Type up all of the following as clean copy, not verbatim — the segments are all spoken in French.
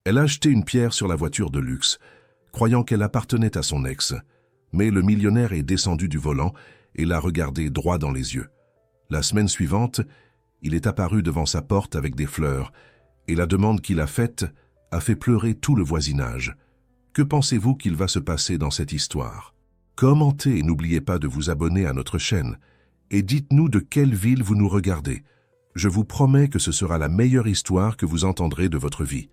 Elle a jeté une pierre sur la voiture de luxe, croyant qu'elle appartenait à son ex, mais le millionnaire est descendu du volant et l'a regardé droit dans les yeux. La semaine suivante, il est apparu devant sa porte avec des fleurs, et la demande qu'il a faite a fait pleurer tout le voisinage. Que pensez-vous qu'il va se passer dans cette histoire? Commentez et n'oubliez pas de vous abonner à notre chaîne, et dites-nous de quelle ville vous nous regardez. Je vous promets que ce sera la meilleure histoire que vous entendrez de votre vie.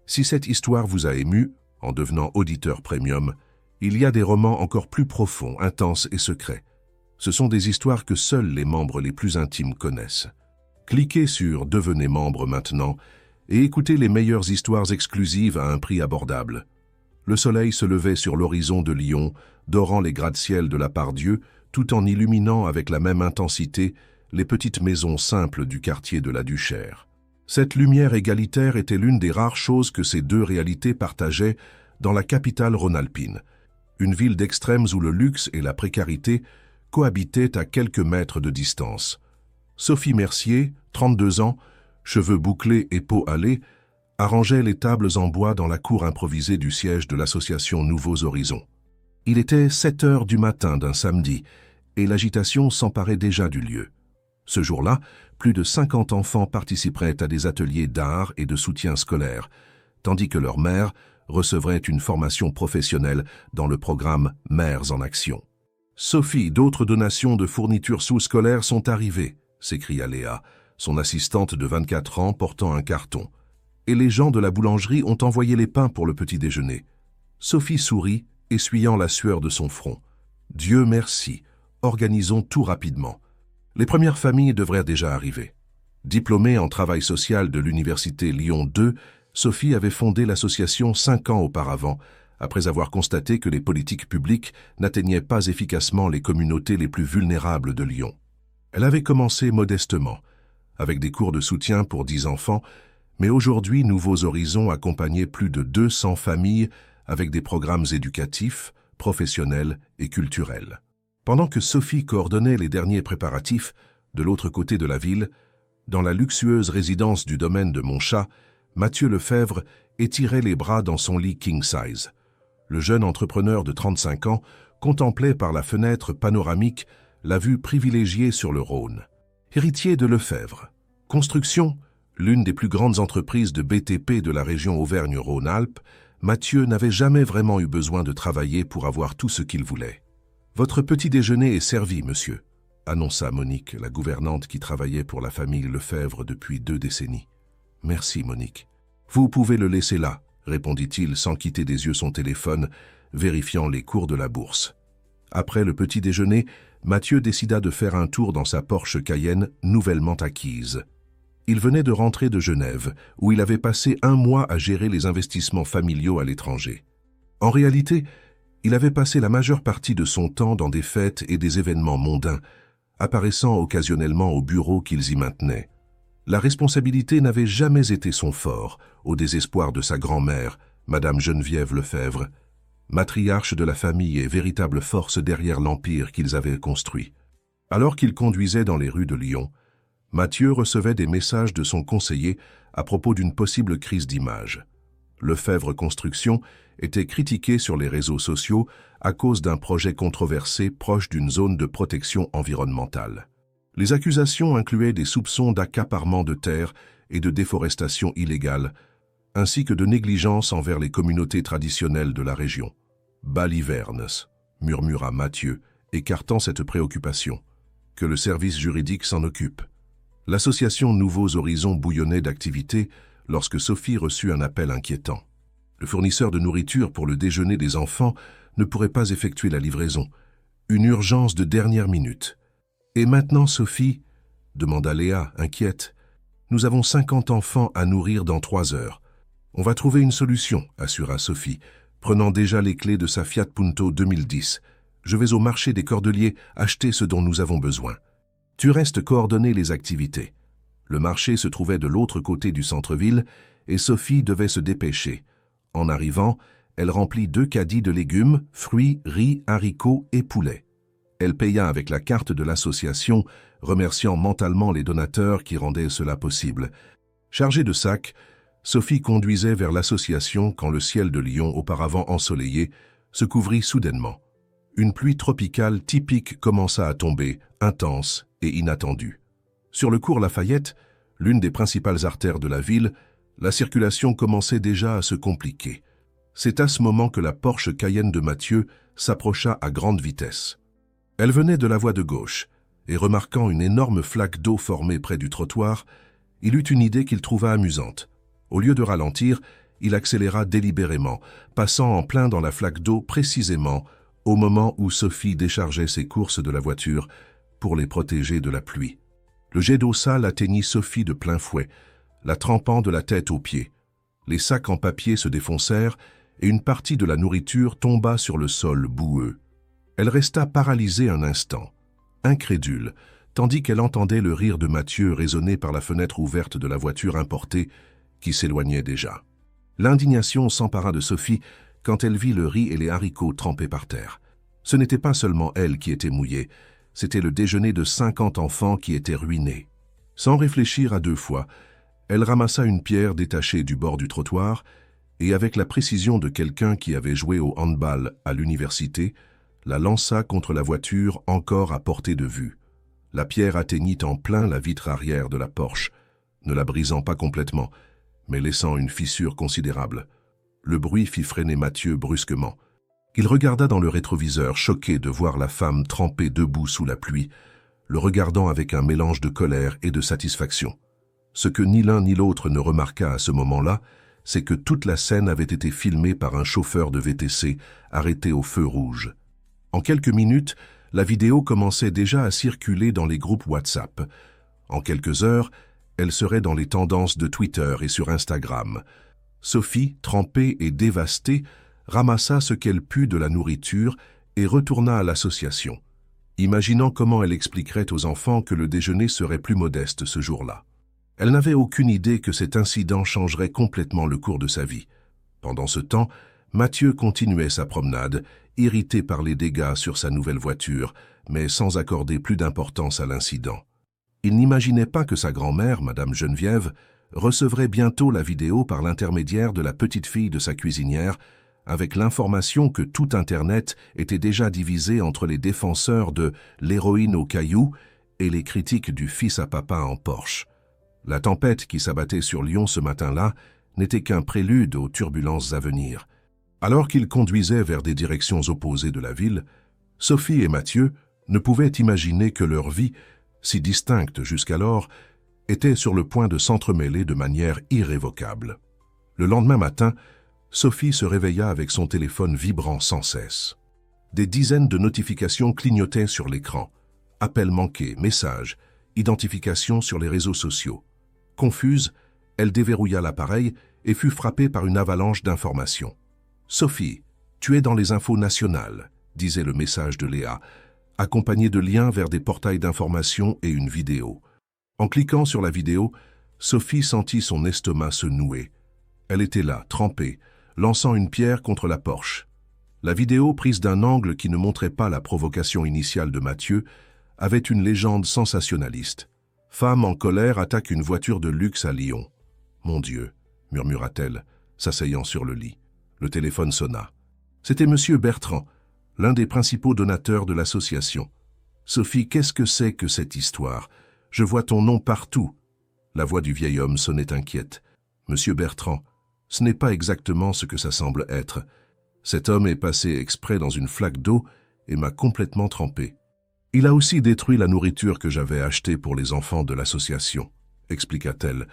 Si cette histoire vous a ému, en devenant auditeur premium, il y a des romans encore plus profonds, intenses et secrets. Ce sont des histoires que seuls les membres les plus intimes connaissent. Cliquez sur « Devenez membre maintenant » et écoutez les meilleures histoires exclusives à un prix abordable. Le soleil se levait sur l'horizon de Lyon, dorant les gratte-ciel de la Part-Dieu, tout en illuminant avec la même intensité les petites maisons simples du quartier de la Duchère. Cette lumière égalitaire était l'une des rares choses que ces deux réalités partageaient dans la capitale rhône-alpine, une ville d'extrêmes où le luxe et la précarité cohabitaient à quelques mètres de distance. Sophie Mercier, 32 ans, cheveux bouclés et peau hâlée, arrangeait les tables en bois dans la cour improvisée du siège de l'association Nouveaux Horizons. Il était 7 heures du matin d'un samedi, et l'agitation s'emparait déjà du lieu. Ce jour-là, plus de 50 enfants participeraient à des ateliers d'art et de soutien scolaire, tandis que leurs mères recevraient une formation professionnelle dans le programme Mères en Action. « Sophie, d'autres donations de fournitures sous-scolaires sont arrivées », s'écria Léa, son assistante de 24 ans portant un carton. « Et les gens de la boulangerie ont envoyé les pains pour le petit déjeuner. » Sophie sourit, essuyant la sueur de son front. « Dieu merci, organisons tout rapidement. » Les premières familles devraient déjà arriver. Diplômée en travail social de l'université Lyon 2, Sophie avait fondé l'association 5 ans auparavant, après avoir constaté que les politiques publiques n'atteignaient pas efficacement les communautés les plus vulnérables de Lyon. Elle avait commencé modestement, avec des cours de soutien pour 10 enfants, mais aujourd'hui Nouveaux Horizons accompagnait plus de 200 familles avec des programmes éducatifs, professionnels et culturels. Pendant que Sophie coordonnait les derniers préparatifs, de l'autre côté de la ville, dans la luxueuse résidence du domaine de Montchat, Mathieu Lefebvre étirait les bras dans son lit king size. Le jeune entrepreneur de 35 ans contemplait par la fenêtre panoramique la vue privilégiée sur le Rhône. Héritier de Lefebvre, Construction, l'une des plus grandes entreprises de BTP de la région Auvergne-Rhône-Alpes, Mathieu n'avait jamais vraiment eu besoin de travailler pour avoir tout ce qu'il voulait. « Votre petit déjeuner est servi, monsieur », annonça Monique, la gouvernante qui travaillait pour la famille Lefebvre depuis 2 décennies. « Merci, Monique. »« Vous pouvez le laisser là », répondit-il sans quitter des yeux son téléphone, vérifiant les cours de la bourse. Après le petit déjeuner, Mathieu décida de faire un tour dans sa Porsche Cayenne nouvellement acquise. Il venait de rentrer de Genève, où il avait passé 1 mois à gérer les investissements familiaux à l'étranger. En réalité, il avait passé la majeure partie de son temps dans des fêtes et des événements mondains, apparaissant occasionnellement au bureau qu'ils y maintenaient. La responsabilité n'avait jamais été son fort, au désespoir de sa grand-mère, Madame Geneviève Lefebvre, matriarche de la famille et véritable force derrière l'empire qu'ils avaient construit. Alors qu'il conduisait dans les rues de Lyon, Mathieu recevait des messages de son conseiller à propos d'une possible crise d'image. Lefebvre Construction était critiqué sur les réseaux sociaux à cause d'un projet controversé proche d'une zone de protection environnementale. Les accusations incluaient des soupçons d'accaparement de terres et de déforestation illégale, ainsi que de négligence envers les communautés traditionnelles de la région. « Balivernes », murmura Mathieu, écartant cette préoccupation. « Que le service juridique s'en occupe. » L'association Nouveaux Horizons bouillonnait d'activité lorsque Sophie reçut un appel inquiétant. Le fournisseur de nourriture pour le déjeuner des enfants ne pourrait pas effectuer la livraison. Une urgence de dernière minute. « Et maintenant, Sophie ?» demanda Léa, inquiète. « Nous avons 50 enfants à nourrir dans 3 heures. »« On va trouver une solution, » assura Sophie, prenant déjà les clés de sa Fiat Punto 2010. « Je vais au marché des Cordeliers acheter ce dont nous avons besoin. Tu restes coordonner les activités. » Le marché se trouvait de l'autre côté du centre-ville et Sophie devait se dépêcher. En arrivant, elle remplit 2 caddies de légumes, fruits, riz, haricots et poulet. Elle paya avec la carte de l'association, remerciant mentalement les donateurs qui rendaient cela possible. Chargée de sacs, Sophie conduisait vers l'association quand le ciel de Lyon, auparavant ensoleillé, se couvrit soudainement. Une pluie tropicale typique commença à tomber, intense et inattendue. Sur le cours Lafayette, l'une des principales artères de la ville, la circulation commençait déjà à se compliquer. C'est à ce moment que la Porsche Cayenne de Mathieu s'approcha à grande vitesse. Elle venait de la voie de gauche, et remarquant une énorme flaque d'eau formée près du trottoir, il eut une idée qu'il trouva amusante. Au lieu de ralentir, il accéléra délibérément, passant en plein dans la flaque d'eau précisément au moment où Sophie déchargeait ses courses de la voiture pour les protéger de la pluie. Le jet d'eau sale atteignit Sophie de plein fouet, la trempant de la tête aux pieds. Les sacs en papier se défoncèrent et une partie de la nourriture tomba sur le sol boueux. Elle resta paralysée un instant, incrédule, tandis qu'elle entendait le rire de Mathieu résonner par la fenêtre ouverte de la voiture importée qui s'éloignait déjà. L'indignation s'empara de Sophie quand elle vit le riz et les haricots trempés par terre. Ce n'était pas seulement elle qui était mouillée, c'était le déjeuner de 50 enfants qui était ruiné. Sans réfléchir à deux fois, elle ramassa une pierre détachée du bord du trottoir et, avec la précision de quelqu'un qui avait joué au handball à l'université, la lança contre la voiture encore à portée de vue. La pierre atteignit en plein la vitre arrière de la Porsche, ne la brisant pas complètement, mais laissant une fissure considérable. Le bruit fit freiner Mathieu brusquement. Il regarda dans le rétroviseur, choqué de voir la femme trempée debout sous la pluie, le regardant avec un mélange de colère et de satisfaction. Ce que ni l'un ni l'autre ne remarqua à ce moment-là, c'est que toute la scène avait été filmée par un chauffeur de VTC arrêté au feu rouge. En quelques minutes, la vidéo commençait déjà à circuler dans les groupes WhatsApp. En quelques heures, elle serait dans les tendances de Twitter et sur Instagram. Sophie, trempée et dévastée, ramassa ce qu'elle put de la nourriture et retourna à l'association, imaginant comment elle expliquerait aux enfants que le déjeuner serait plus modeste ce jour-là. Elle n'avait aucune idée que cet incident changerait complètement le cours de sa vie. Pendant ce temps, Mathieu continuait sa promenade, irrité par les dégâts sur sa nouvelle voiture, mais sans accorder plus d'importance à l'incident. Il n'imaginait pas que sa grand-mère, Madame Geneviève, recevrait bientôt la vidéo par l'intermédiaire de la petite fille de sa cuisinière, avec l'information que tout Internet était déjà divisé entre les défenseurs de l'héroïne au caillou et les critiques du fils à papa en Porsche. La tempête qui s'abattait sur Lyon ce matin-là n'était qu'un prélude aux turbulences à venir. Alors qu'ils conduisaient vers des directions opposées de la ville, Sophie et Mathieu ne pouvaient imaginer que leur vie, si distincte jusqu'alors, était sur le point de s'entremêler de manière irrévocable. Le lendemain matin, Sophie se réveilla avec son téléphone vibrant sans cesse. Des dizaines de notifications clignotaient sur l'écran. Appels manqués, messages, identifications sur les réseaux sociaux. Confuse, elle déverrouilla l'appareil et fut frappée par une avalanche d'informations. « Sophie, tu es dans les infos nationales », disait le message de Léa, accompagné de liens vers des portails d'informations et une vidéo. En cliquant sur la vidéo, Sophie sentit son estomac se nouer. Elle était là, trempée, lançant une pierre contre la Porsche. La vidéo, prise d'un angle qui ne montrait pas la provocation initiale de Mathieu, avait une légende sensationnaliste. « Femme en colère attaque une voiture de luxe à Lyon. »« Mon Dieu !» murmura-t-elle, s'asseyant sur le lit. Le téléphone sonna. C'était Monsieur Bertrand, l'un des principaux donateurs de l'association. « Sophie, qu'est-ce que c'est que cette histoire ? Je vois ton nom partout. » La voix du vieil homme sonnait inquiète. « Monsieur Bertrand, ce n'est pas exactement ce que ça semble être. Cet homme est passé exprès dans une flaque d'eau et m'a complètement trempé. Il a aussi détruit la nourriture que j'avais achetée pour les enfants de l'association, » expliqua-t-elle,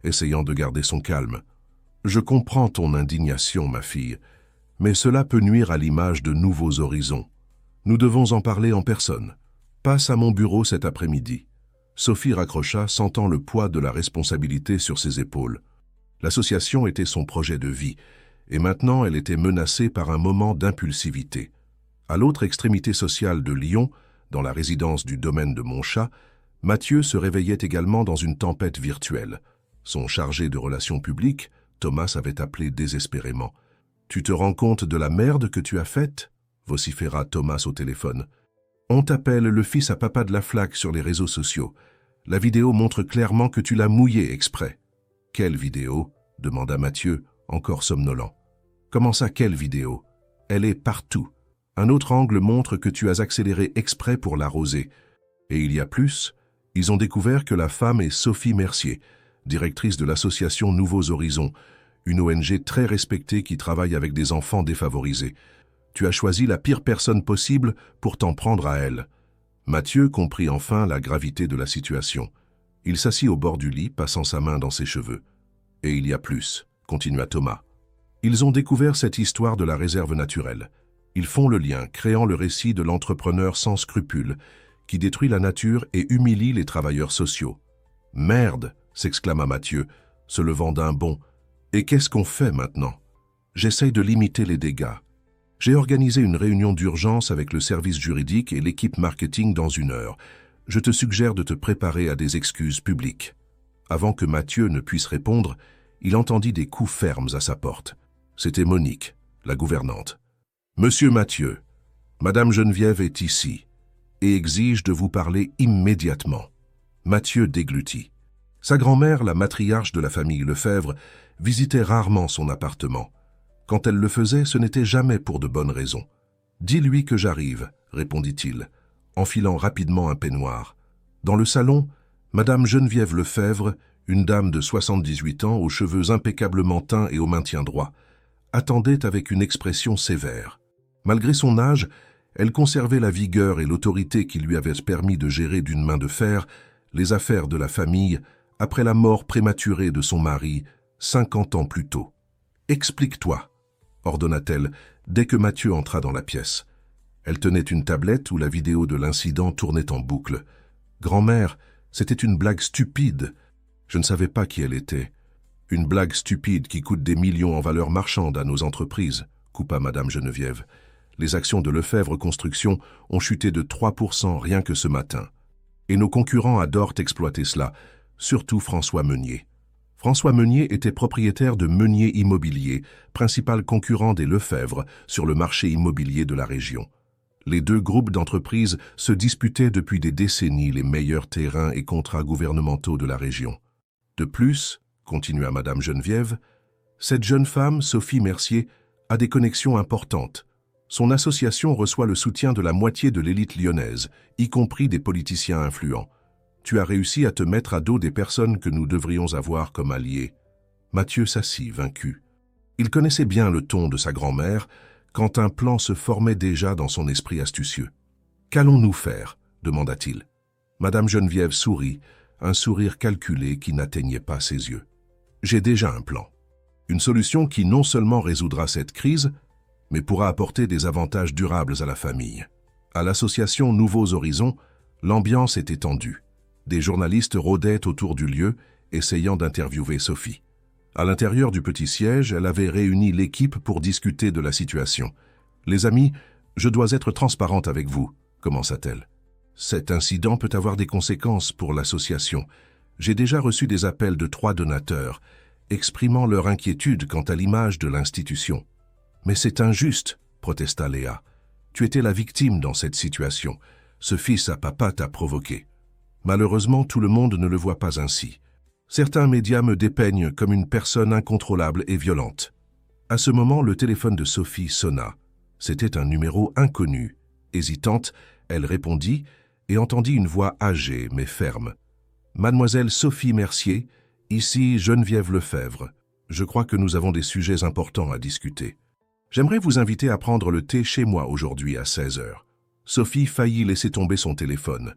essayant de garder son calme. « Je comprends ton indignation, ma fille, mais cela peut nuire à l'image de Nouveaux Horizons. Nous devons en parler en personne. Passe à mon bureau cet après-midi. » Sophie raccrocha, sentant le poids de la responsabilité sur ses épaules. L'association était son projet de vie, et maintenant elle était menacée par un moment d'impulsivité. À l'autre extrémité sociale de Lyon, dans la résidence du domaine de Montchat, Mathieu se réveillait également dans une tempête virtuelle. Son chargé de relations publiques, Thomas, avait appelé désespérément. « Tu te rends compte de la merde que tu as faite ?» vociféra Thomas au téléphone. « On t'appelle le fils à papa de la flaque sur les réseaux sociaux. La vidéo montre clairement que tu l'as mouillé exprès. » « Quelle vidéo ?» demanda Mathieu, encore somnolent. Comment ça, quelle vidéo? Elle est partout. Un autre angle montre que tu as accéléré exprès pour l'arroser. Et il y a plus, ils ont découvert que la femme est Sophie Mercier, directrice de l'association Nouveaux Horizons, une ONG très respectée qui travaille avec des enfants défavorisés. Tu as choisi la pire personne possible pour t'en prendre à elle. Mathieu comprit enfin la gravité de la situation. Il s'assit au bord du lit, passant sa main dans ses cheveux. Et il y a plus, continua Thomas. Ils ont découvert cette histoire de la réserve naturelle. Ils font le lien, créant le récit de l'entrepreneur sans scrupules, qui détruit la nature et humilie les travailleurs sociaux. « Merde !» s'exclama Mathieu, se levant d'un bond. « Et qu'est-ce qu'on fait maintenant ?» J'essaye de limiter les dégâts. J'ai organisé une réunion d'urgence avec le service juridique et l'équipe marketing dans 1 heure. Je te suggère de te préparer à des excuses publiques. Avant que Mathieu ne puisse répondre, il entendit des coups fermes à sa porte. C'était Monique, la gouvernante. « Monsieur Mathieu, Madame Geneviève est ici et exige de vous parler immédiatement. » Mathieu déglutit. Sa grand-mère, la matriarche de la famille Lefebvre, visitait rarement son appartement. Quand elle le faisait, ce n'était jamais pour de bonnes raisons. « Dis-lui que j'arrive, » répondit-il, enfilant rapidement un peignoir. Dans le salon, Madame Geneviève Lefebvre, une dame de 78 ans, aux cheveux impeccablement teints et au maintien droit, attendait avec une expression sévère. Malgré son âge, elle conservait la vigueur et l'autorité qui lui avaient permis de gérer d'une main de fer les affaires de la famille après la mort prématurée de son mari 50 ans plus tôt. « Explique-toi », ordonna-t-elle dès que Mathieu entra dans la pièce. Elle tenait une tablette où la vidéo de l'incident tournait en boucle. « Grand-mère, c'était une blague stupide. Je ne savais pas qui elle était. Une blague stupide qui coûte des millions en valeur marchande à nos entreprises, » coupa Madame Geneviève. Les actions de Lefebvre Construction ont chuté de 3% rien que ce matin. Et nos concurrents adorent exploiter cela, surtout François Meunier. François Meunier était propriétaire de Meunier Immobilier, principal concurrent des Lefebvre sur le marché immobilier de la région. Les deux groupes d'entreprises se disputaient depuis des décennies les meilleurs terrains et contrats gouvernementaux de la région. De plus, continua Madame Geneviève, cette jeune femme, Sophie Mercier, a des connexions importantes. Son association reçoit le soutien de la moitié de l'élite lyonnaise, y compris des politiciens influents. Tu as réussi à te mettre à dos des personnes que nous devrions avoir comme alliés. Mathieu s'assit, vaincu. Il connaissait bien le ton de sa grand-mère, quand un plan se formait déjà dans son esprit astucieux. « Qu'allons-nous faire » demanda-t-il. Madame Geneviève sourit, un sourire calculé qui n'atteignait pas ses yeux. « J'ai déjà un plan. Une solution qui non seulement résoudra cette crise, mais pourra apporter des avantages durables à la famille. » À l'association Nouveaux Horizons, l'ambiance était tendue. Des journalistes rôdaient autour du lieu, essayant d'interviewer Sophie. À l'intérieur du petit siège, elle avait réuni l'équipe pour discuter de la situation. « Les amis, je dois être transparente avec vous, » commença-t-elle. « Cet incident peut avoir des conséquences pour l'association. J'ai déjà reçu des appels de 3 donateurs, exprimant leur inquiétude quant à l'image de l'institution. »« Mais c'est injuste, » protesta Léa. « Tu étais la victime dans cette situation. Ce fils à papa t'a provoqué. » Malheureusement, tout le monde ne le voit pas ainsi. Certains médias me dépeignent comme une personne incontrôlable et violente. À ce moment, le téléphone de Sophie sonna. C'était un numéro inconnu. Hésitante, elle répondit et entendit une voix âgée mais ferme. « Mademoiselle Sophie Mercier, ici Geneviève Lefebvre. Je crois que nous avons des sujets importants à discuter. J'aimerais vous inviter à prendre le thé chez moi aujourd'hui à 16 h. » Sophie faillit laisser tomber son téléphone.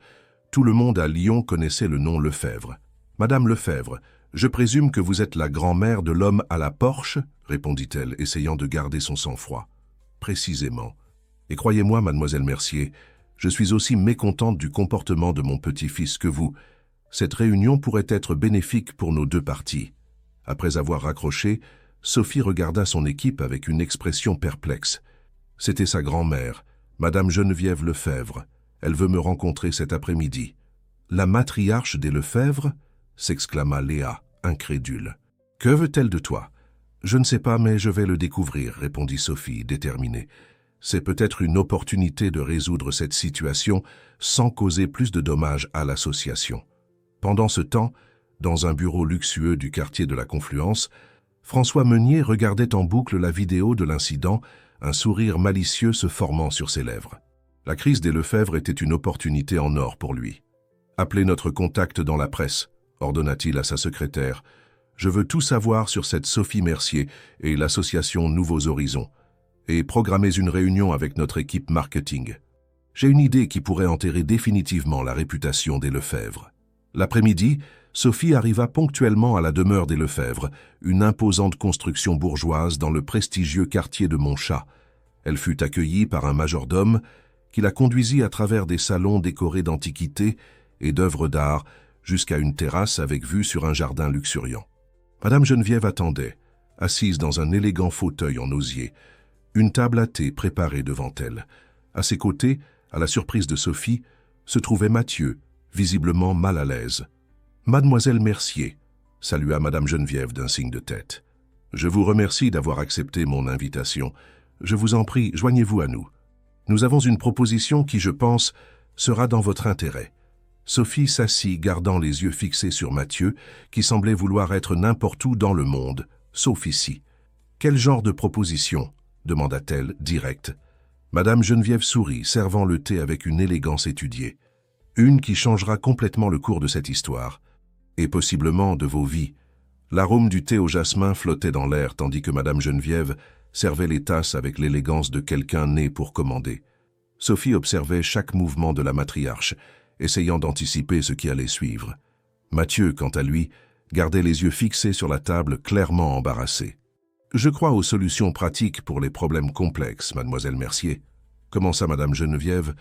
Tout le monde à Lyon connaissait le nom Lefebvre. « Madame Lefebvre, je présume que vous êtes la grand-mère de l'homme à la Porsche ?» répondit-elle, essayant de garder son sang-froid. « Précisément. Et croyez-moi, mademoiselle Mercier, je suis aussi mécontente du comportement de mon petit-fils que vous. Cette réunion pourrait être bénéfique pour nos deux parties. » Après avoir raccroché, Sophie regarda son équipe avec une expression perplexe. C'était sa grand-mère, Madame Geneviève Lefebvre. Elle veut me rencontrer cet après-midi. « La matriarche des Lefebvre ?» s'exclama Léa, incrédule. « Que veut-elle de toi ?»« Je ne sais pas, mais je vais le découvrir, » répondit Sophie, déterminée. « C'est peut-être une opportunité de résoudre cette situation sans causer plus de dommages à l'association. » Pendant ce temps, dans un bureau luxueux du quartier de la Confluence, François Meunier regardait en boucle la vidéo de l'incident, un sourire malicieux se formant sur ses lèvres. La crise des Lefebvre était une opportunité en or pour lui. « Appelez notre contact dans la presse », ordonna-t-il à sa secrétaire. « Je veux tout savoir sur cette Sophie Mercier et l'association Nouveaux Horizons. Et programmez une réunion avec notre équipe marketing. J'ai une idée qui pourrait enterrer définitivement la réputation des Lefebvre. » L'après-midi, Sophie arriva ponctuellement à la demeure des Lefebvre, une imposante construction bourgeoise dans le prestigieux quartier de Montchat. Elle fut accueillie par un majordome qui la conduisit à travers des salons décorés d'antiquités et d'œuvres d'art jusqu'à une terrasse avec vue sur un jardin luxuriant. Madame Geneviève attendait, assise dans un élégant fauteuil en osier, une table à thé préparée devant elle. À ses côtés, à la surprise de Sophie, se trouvait Mathieu, visiblement mal à l'aise. « Mademoiselle Mercier », salua Madame Geneviève d'un signe de tête. « Je vous remercie d'avoir accepté mon invitation. Je vous en prie, joignez-vous à nous. Nous avons une proposition qui, je pense, sera dans votre intérêt. » Sophie s'assit, gardant les yeux fixés sur Mathieu, qui semblait vouloir être n'importe où dans le monde, sauf ici. « Quel genre de proposition ?» demanda-t-elle, directe. Madame Geneviève sourit, servant le thé avec une élégance étudiée. « Une qui changera complètement le cours de cette histoire. Et possiblement de vos vies. » L'arôme du thé au jasmin flottait dans l'air, tandis que Madame Geneviève servait les tasses avec l'élégance de quelqu'un né pour commander. Sophie observait chaque mouvement de la matriarche, essayant d'anticiper ce qui allait suivre. Mathieu, quant à lui, gardait les yeux fixés sur la table, clairement embarrassé. « Je crois aux solutions pratiques pour les problèmes complexes, mademoiselle Mercier, » commença Madame Geneviève,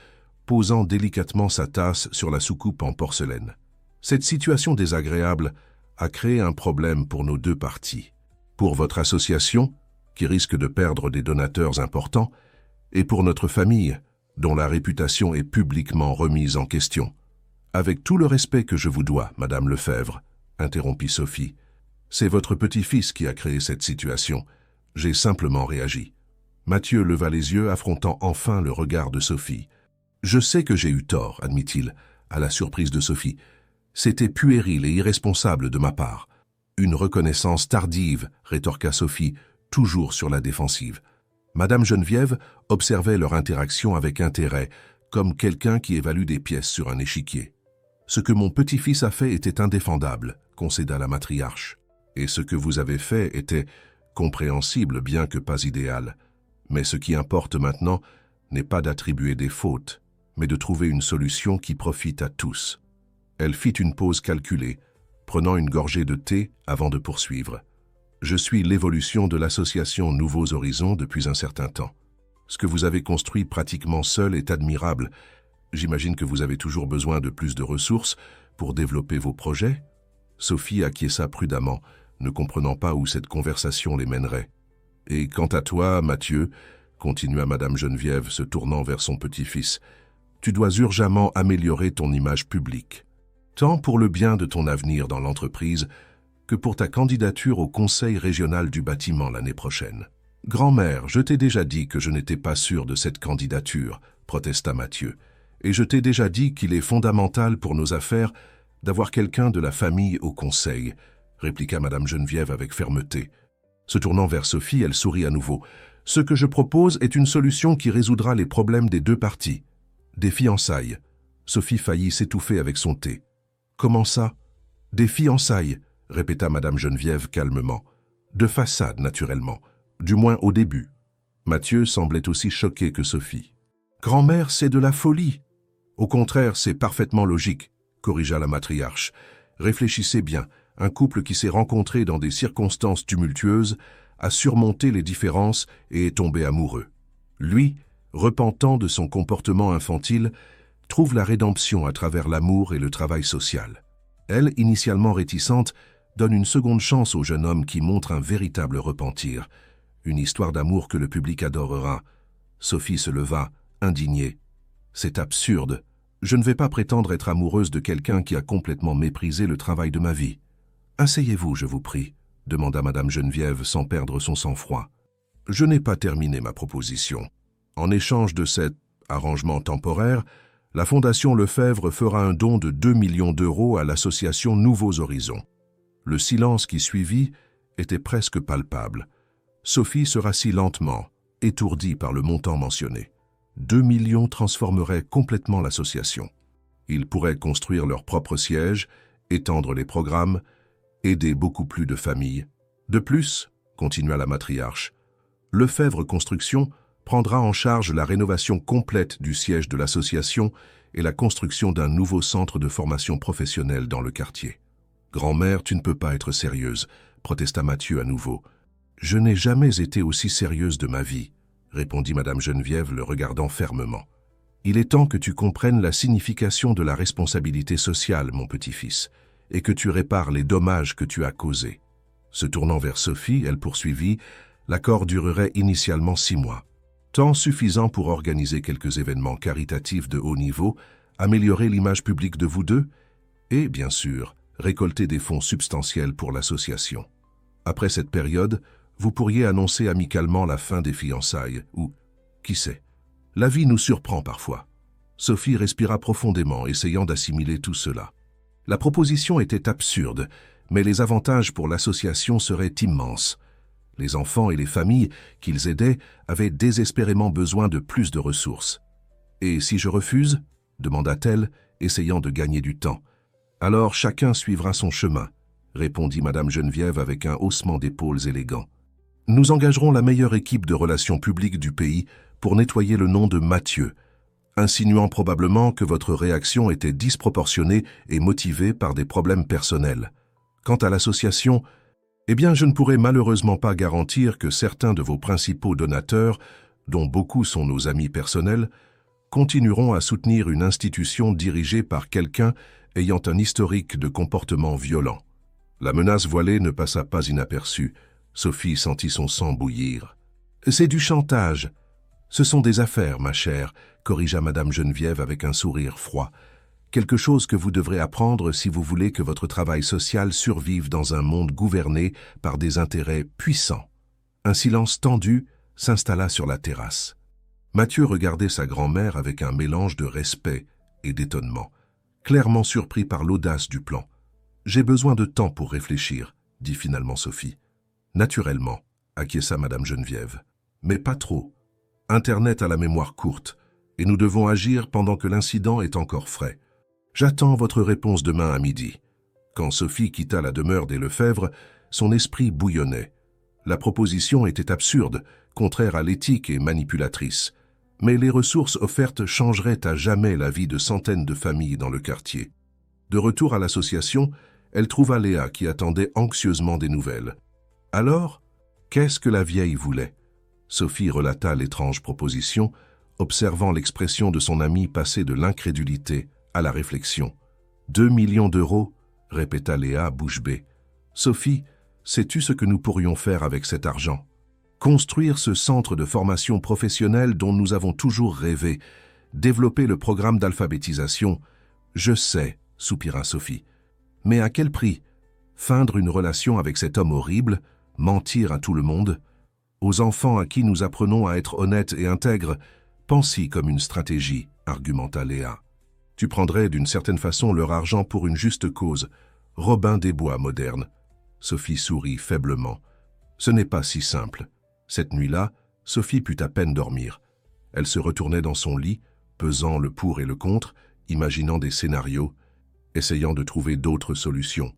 posant délicatement sa tasse sur la soucoupe en porcelaine. Cette situation désagréable a créé un problème pour nos deux parties. Pour votre association, qui risque de perdre des donateurs importants, et pour notre famille, dont la réputation est publiquement remise en question. Avec tout le respect que je vous dois, Madame Lefebvre, interrompit Sophie, c'est votre petit-fils qui a créé cette situation. J'ai simplement réagi. Mathieu leva les yeux, affrontant enfin le regard de Sophie. Je sais que j'ai eu tort, admit-il, à la surprise de Sophie. C'était puéril et irresponsable de ma part. Une reconnaissance tardive, rétorqua Sophie, toujours sur la défensive. Madame Geneviève observait leur interaction avec intérêt, comme quelqu'un qui évalue des pièces sur un échiquier. Ce que mon petit-fils a fait était indéfendable, concéda la matriarche. Et ce que vous avez fait était compréhensible, bien que pas idéal. Mais ce qui importe maintenant n'est pas d'attribuer des fautes, mais de trouver une solution qui profite à tous. Elle fit une pause calculée, prenant une gorgée de thé avant de poursuivre. Je suis l'évolution de l'association Nouveaux Horizons depuis un certain temps. Ce que vous avez construit pratiquement seul est admirable. J'imagine que vous avez toujours besoin de plus de ressources pour développer vos projets. Sophie acquiesça prudemment, ne comprenant pas où cette conversation les mènerait. Et quant à toi, Mathieu, continua Madame Geneviève se tournant vers son petit-fils, tu dois urgemment améliorer ton image publique, tant pour le bien de ton avenir dans l'entreprise que pour ta candidature au Conseil régional du bâtiment l'année prochaine. « Grand-mère, je t'ai déjà dit que je n'étais pas sûr de cette candidature, » protesta Mathieu. « Et je t'ai déjà dit qu'il est fondamental pour nos affaires d'avoir quelqu'un de la famille au Conseil, » répliqua Madame Geneviève avec fermeté. Se tournant vers Sophie, elle sourit à nouveau. « Ce que je propose est une solution qui résoudra les problèmes des deux parties. Des fiançailles. » Sophie faillit s'étouffer avec son thé. « Comment ça ? Des fiançailles ?» répéta Madame Geneviève calmement. « De façade, naturellement. Du moins au début. » Mathieu semblait aussi choqué que Sophie. « Grand-mère, c'est de la folie. »« Au contraire, c'est parfaitement logique, » corrigea la matriarche. « Réfléchissez bien. Un couple qui s'est rencontré dans des circonstances tumultueuses a surmonté les différences et est tombé amoureux. Lui, repentant de son comportement infantile, trouve la rédemption à travers l'amour et le travail social. Elle, initialement réticente, donne une seconde chance au jeune homme qui montre un véritable repentir. Une histoire d'amour que le public adorera. Sophie se leva, indignée. « C'est absurde. Je ne vais pas prétendre être amoureuse de quelqu'un qui a complètement méprisé le travail de ma vie. »« Asseyez-vous, je vous prie, » demanda Madame Geneviève sans perdre son sang-froid. « Je n'ai pas terminé ma proposition. En échange de cet arrangement temporaire, la Fondation Lefebvre fera un don de 2 millions d'euros à l'association Nouveaux Horizons. » Le silence qui suivit était presque palpable. Sophie se rassit lentement, étourdie par le montant mentionné. 2 millions transformeraient complètement l'association. Ils pourraient construire leur propre siège, étendre les programmes, aider beaucoup plus de familles. De plus, continua la matriarche, Lefebvre Construction prendra en charge la rénovation complète du siège de l'association et la construction d'un nouveau centre de formation professionnelle dans le quartier. « Grand-mère, tu ne peux pas être sérieuse », protesta Mathieu à nouveau. « Je n'ai jamais été aussi sérieuse de ma vie », répondit Madame Geneviève le regardant fermement. « Il est temps que tu comprennes la signification de la responsabilité sociale, mon petit-fils, et que tu répares les dommages que tu as causés. » Se tournant vers Sophie, elle poursuivit « L'accord durerait initialement 6 mois. Temps suffisant pour organiser quelques événements caritatifs de haut niveau, améliorer l'image publique de vous deux et, bien sûr, récolter des fonds substantiels pour l'association. Après cette période, vous pourriez annoncer amicalement la fin des fiançailles ou, qui sait, la vie nous surprend parfois. » Sophie respira profondément, essayant d'assimiler tout cela. La proposition était absurde, mais les avantages pour l'association seraient immenses. Les enfants et les familles qu'ils aidaient avaient désespérément besoin de plus de ressources. « Et si je refuse ?» demanda-t-elle, essayant de gagner du temps. « Alors chacun suivra son chemin », répondit Madame Geneviève avec un haussement d'épaules élégant. « Nous engagerons la meilleure équipe de relations publiques du pays pour nettoyer le nom de Mathieu, insinuant probablement que votre réaction était disproportionnée et motivée par des problèmes personnels. Quant à l'association, eh bien, je ne pourrai malheureusement pas garantir que certains de vos principaux donateurs, dont beaucoup sont nos amis personnels, continueront à soutenir une institution dirigée par quelqu'un ayant un historique de comportement violent. » La menace voilée ne passa pas inaperçue. Sophie sentit son sang bouillir. « C'est du chantage. Ce sont des affaires, ma chère, » corrigea Madame Geneviève avec un sourire froid. « Quelque chose que vous devrez apprendre si vous voulez que votre travail social survive dans un monde gouverné par des intérêts puissants. » Un silence tendu s'installa sur la terrasse. Mathieu regardait sa grand-mère avec un mélange de respect et d'étonnement, clairement surpris par l'audace du plan. « J'ai besoin de temps pour réfléchir, » dit finalement Sophie. « Naturellement, » acquiesça Madame Geneviève. « Mais pas trop. Internet a la mémoire courte, et nous devons agir pendant que l'incident est encore frais. J'attends votre réponse demain à midi. » Quand Sophie quitta la demeure des Lefebvre, son esprit bouillonnait. La proposition était absurde, contraire à l'éthique et manipulatrice. Mais les ressources offertes changeraient à jamais la vie de centaines de familles dans le quartier. De retour à l'association, elle trouva Léa qui attendait anxieusement des nouvelles. Alors, qu'est-ce que la vieille voulait? Sophie relata l'étrange proposition, observant l'expression de son amie passer de l'incrédulité à la réflexion. « 2 millions d'euros » répéta Léa bouche bée. « Sophie, sais-tu ce que nous pourrions faire avec cet argent? Construire ce centre de formation professionnelle dont nous avons toujours rêvé, développer le programme d'alphabétisation. Je sais, soupira Sophie. Mais à quel prix? Feindre une relation avec cet homme horrible, mentir à tout le monde? Aux enfants à qui nous apprenons à être honnêtes et intègres, pense-y comme une stratégie, argumenta Léa. Tu prendrais d'une certaine façon leur argent pour une juste cause, Robin des Bois moderne. Sophie sourit faiblement. Ce n'est pas si simple. Cette nuit-là, Sophie put à peine dormir. Elle se retournait dans son lit, pesant le pour et le contre, imaginant des scénarios, essayant de trouver d'autres solutions.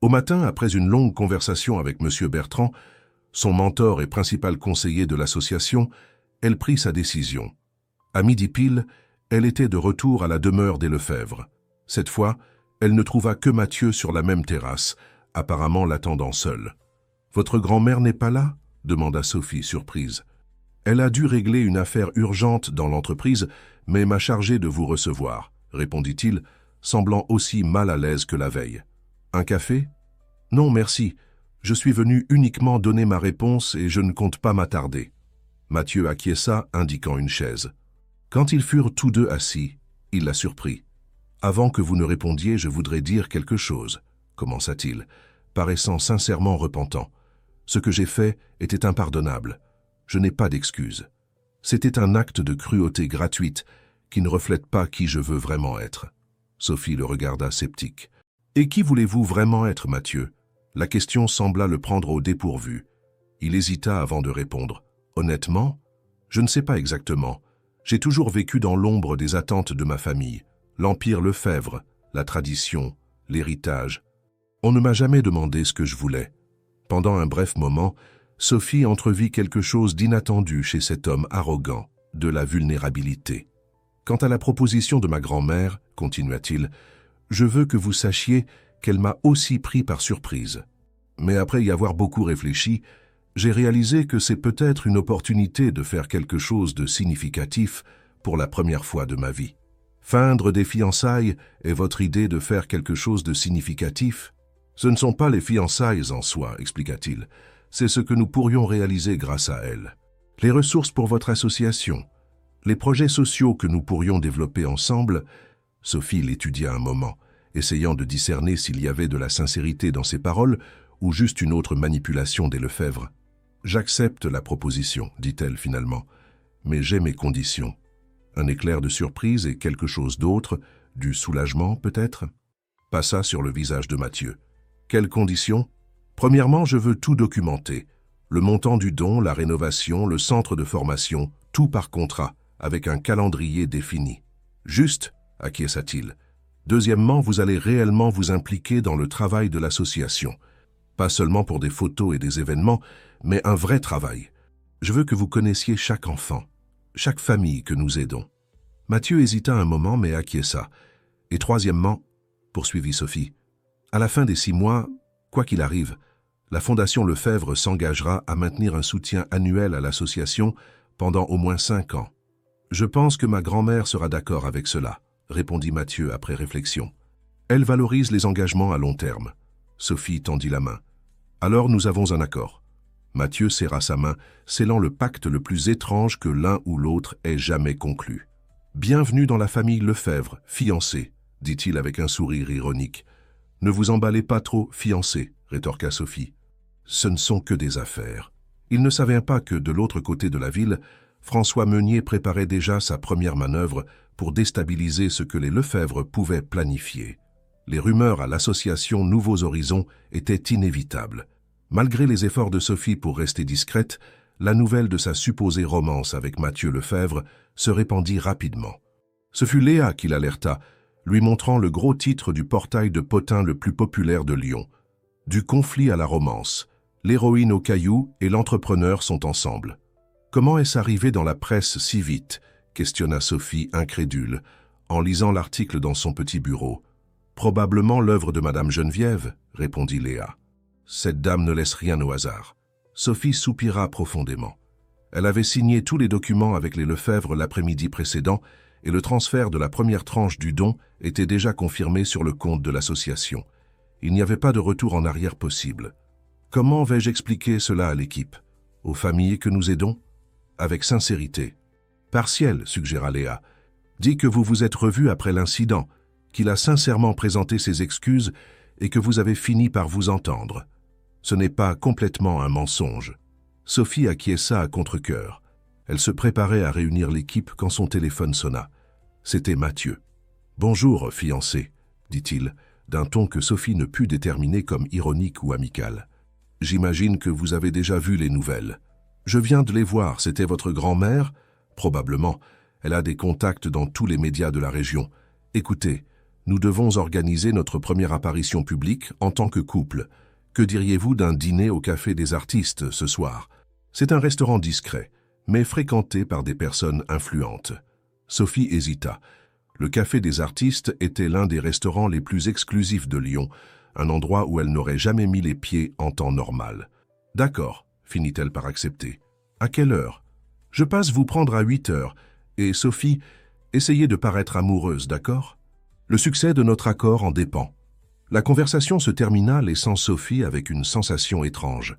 Au matin, après une longue conversation avec M. Bertrand, son mentor et principal conseiller de l'association, elle prit sa décision. À midi pile, elle était de retour à la demeure des Lefebvre. Cette fois, elle ne trouva que Mathieu sur la même terrasse, apparemment l'attendant seul. « Votre grand-mère n'est pas là ?» demanda Sophie, surprise. « Elle a dû régler une affaire urgente dans l'entreprise, mais m'a chargé de vous recevoir, » répondit-il, semblant aussi mal à l'aise que la veille. « Un café ? Non, merci. Je suis venu uniquement donner ma réponse et je ne compte pas m'attarder. » Mathieu acquiesça, indiquant une chaise. Quand ils furent tous deux assis, il la surprit. « Avant que vous ne répondiez, je voudrais dire quelque chose, » commença-t-il, paraissant sincèrement repentant. « Ce que j'ai fait était impardonnable. Je n'ai pas d'excuses. C'était un acte de cruauté gratuite qui ne reflète pas qui je veux vraiment être. » Sophie le regarda sceptique. « Et qui voulez-vous vraiment être, Mathieu ? La question sembla le prendre au dépourvu. Il hésita avant de répondre. « Honnêtement, je ne sais pas exactement. J'ai toujours vécu dans l'ombre des attentes de ma famille. L'empire Lefebvre, la tradition, l'héritage. On ne m'a jamais demandé ce que je voulais. » Pendant un bref moment, Sophie entrevit quelque chose d'inattendu chez cet homme arrogant, de la vulnérabilité. « Quant à la proposition de ma grand-mère, continua-t-il, je veux que vous sachiez qu'elle m'a aussi pris par surprise. Mais après y avoir beaucoup réfléchi, j'ai réalisé que c'est peut-être une opportunité de faire quelque chose de significatif pour la première fois de ma vie. Feindre des fiançailles est votre idée de faire quelque chose de significatif? Ce ne sont pas les fiançailles en soi, expliqua-t-il. C'est ce que nous pourrions réaliser grâce à elles. Les ressources pour votre association, les projets sociaux que nous pourrions développer ensemble. » Sophie l'étudia un moment, essayant de discerner s'il y avait de la sincérité dans ses paroles ou juste une autre manipulation des Lefebvre. « J'accepte la proposition, dit-elle finalement, mais j'ai mes conditions. » Un éclair de surprise et quelque chose d'autre, du soulagement peut-être, passa sur le visage de Mathieu. « Quelles conditions ? Premièrement, je veux tout documenter. Le montant du don, la rénovation, le centre de formation, tout par contrat, avec un calendrier défini. »« Juste » acquiesça-t-il. « Deuxièmement, vous allez réellement vous impliquer dans le travail de l'association. Pas seulement pour des photos et des événements, mais un vrai travail. Je veux que vous connaissiez chaque enfant, chaque famille que nous aidons. » Mathieu hésita un moment, mais acquiesça. « Et troisièmement, » poursuivit Sophie, « à la fin des 6 mois, quoi qu'il arrive, la Fondation Lefebvre s'engagera à maintenir un soutien annuel à l'association pendant au moins 5 ans. »« Je pense que ma grand-mère sera d'accord avec cela, » répondit Mathieu après réflexion. « Elle valorise les engagements à long terme. » Sophie tendit la main. « Alors nous avons un accord. » Mathieu serra sa main, scellant le pacte le plus étrange que l'un ou l'autre ait jamais conclu. « Bienvenue dans la famille Lefebvre, fiancé, » dit-il avec un sourire ironique. « Ne vous emballez pas trop, fiancé, » rétorqua Sophie. « Ce ne sont que des affaires. » Il ne savait pas que, de l'autre côté de la ville, François Meunier préparait déjà sa première manœuvre pour déstabiliser ce que les Lefebvre pouvaient planifier. Les rumeurs à l'association Nouveaux Horizons étaient inévitables. Malgré les efforts de Sophie pour rester discrète, la nouvelle de sa supposée romance avec Mathieu Lefebvre se répandit rapidement. Ce fut Léa qui l'alerta, lui montrant le gros titre du portail de potin le plus populaire de Lyon. « Du conflit à la romance. L'héroïne au caillou et l'entrepreneur sont ensemble. » « Comment est-ce arrivé dans la presse si vite ?» questionna Sophie, incrédule, en lisant l'article dans son petit bureau. « Probablement l'œuvre de Madame Geneviève, » répondit Léa. « Cette dame ne laisse rien au hasard. » Sophie soupira profondément. Elle avait signé tous les documents avec les Lefebvre l'après-midi précédent et le transfert de la première tranche du don était déjà confirmé sur le compte de l'association. Il n'y avait pas de retour en arrière possible. Comment vais-je expliquer cela à l'équipe? Aux familles que nous aidons? Avec sincérité. Partiel, suggéra Léa. Dis que vous vous êtes revus après l'incident, qu'il a sincèrement présenté ses excuses et que vous avez fini par vous entendre. Ce n'est pas complètement un mensonge. Sophie acquiesça à contre-cœur. Elle se préparait à réunir l'équipe quand son téléphone sonna. C'était Mathieu. « Bonjour, fiancé, » dit-il, d'un ton que Sophie ne put déterminer comme ironique ou amical. « J'imagine que vous avez déjà vu les nouvelles. Je viens de les voir, c'était votre grand-mère ? Probablement. Elle a des contacts dans tous les médias de la région. Écoutez, nous devons organiser notre première apparition publique en tant que couple. Que diriez-vous d'un dîner au Café des Artistes ce soir? C'est un restaurant discret, mais fréquenté par des personnes influentes. » Sophie hésita. Le Café des Artistes était l'un des restaurants les plus exclusifs de Lyon, un endroit où elle n'aurait jamais mis les pieds en temps normal. « D'accord, » finit-elle par accepter. « À quelle heure ? Je passe vous prendre à 8 heures. Et Sophie, essayez de paraître amoureuse, d'accord ? Le succès de notre accord en dépend. » La conversation se termina, laissant Sophie avec une sensation étrange.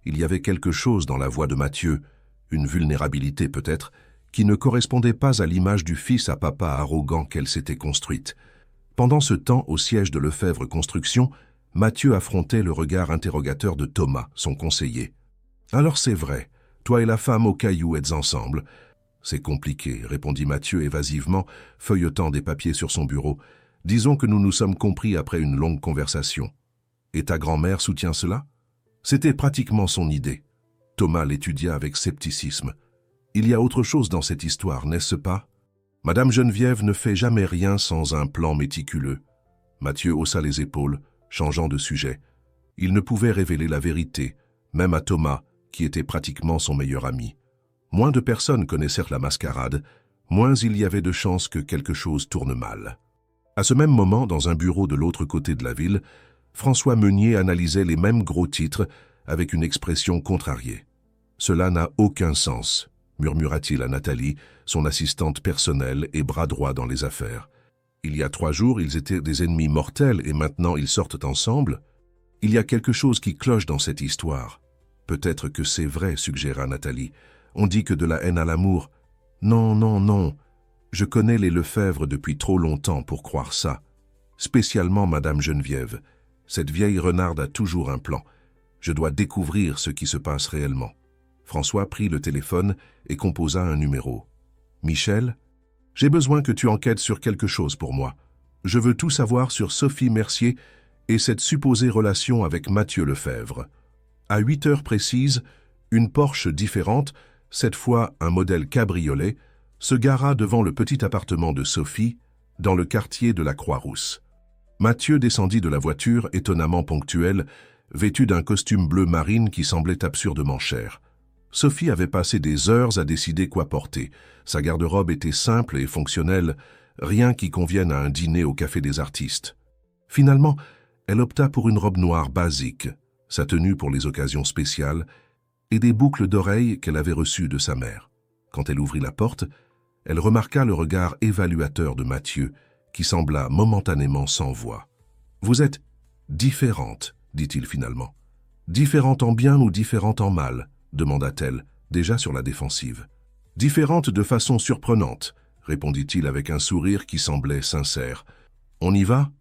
Il y avait quelque chose dans la voix de Mathieu, une vulnérabilité peut-être, qui ne correspondait pas à l'image du fils à papa arrogant qu'elle s'était construite. Pendant ce temps, au siège de Lefebvre Construction, Mathieu affrontait le regard interrogateur de Thomas, son conseiller. « Alors c'est vrai, toi et la femme au caillou êtes ensemble. »« C'est compliqué, » répondit Mathieu évasivement, feuilletant des papiers sur son bureau. « Disons que nous nous sommes compris après une longue conversation. » Et ta grand-mère soutient cela? C'était pratiquement son idée. Thomas l'étudia avec scepticisme. Il y a autre chose dans cette histoire, n'est-ce pas? Madame Geneviève ne fait jamais rien sans un plan méticuleux. Mathieu haussa les épaules, changeant de sujet. Il ne pouvait révéler la vérité, même à Thomas, qui était pratiquement son meilleur ami. Moins de personnes connaissèrent la mascarade, moins il y avait de chances que quelque chose tourne mal. À ce même moment, dans un bureau de l'autre côté de la ville, François Meunier analysait les mêmes gros titres avec une expression contrariée. « Cela n'a aucun sens », murmura-t-il à Nathalie, son assistante personnelle et bras droit dans les affaires. « Il y a 3 jours, ils étaient des ennemis mortels et maintenant ils sortent ensemble. Il y a quelque chose qui cloche dans cette histoire. » « Peut-être que c'est vrai, suggéra Nathalie. On dit que de la haine à l'amour. Non, non, non. Je connais les Lefebvre depuis trop longtemps pour croire ça. Spécialement Madame Geneviève. Cette vieille renarde a toujours un plan. Je dois découvrir ce qui se passe réellement. » François prit le téléphone et composa un numéro. « Michel, j'ai besoin que tu enquêtes sur quelque chose pour moi. Je veux tout savoir sur Sophie Mercier et cette supposée relation avec Mathieu Lefebvre. » À 8 heures précises, une Porsche différente, cette fois un modèle cabriolet, se gara devant le petit appartement de Sophie, dans le quartier de la Croix-Rousse. Mathieu descendit de la voiture, étonnamment ponctuel, vêtu d'un costume bleu marine qui semblait absurdement cher. Sophie avait passé des heures à décider quoi porter. Sa garde-robe était simple et fonctionnelle, rien qui convienne à un dîner au Café des Artistes. Finalement, elle opta pour une robe noire basique, sa tenue pour les occasions spéciales, et des boucles d'oreilles qu'elle avait reçues de sa mère. Quand elle ouvrit la porte, elle remarqua le regard évaluateur de Mathieu, qui sembla momentanément sans voix. « Vous êtes différente, dit-il finalement. « Différente en bien ou différente en mal ?» demanda-t-elle, déjà sur la défensive. « Différente de façon surprenante, » répondit-il avec un sourire qui semblait sincère. « On y va ?»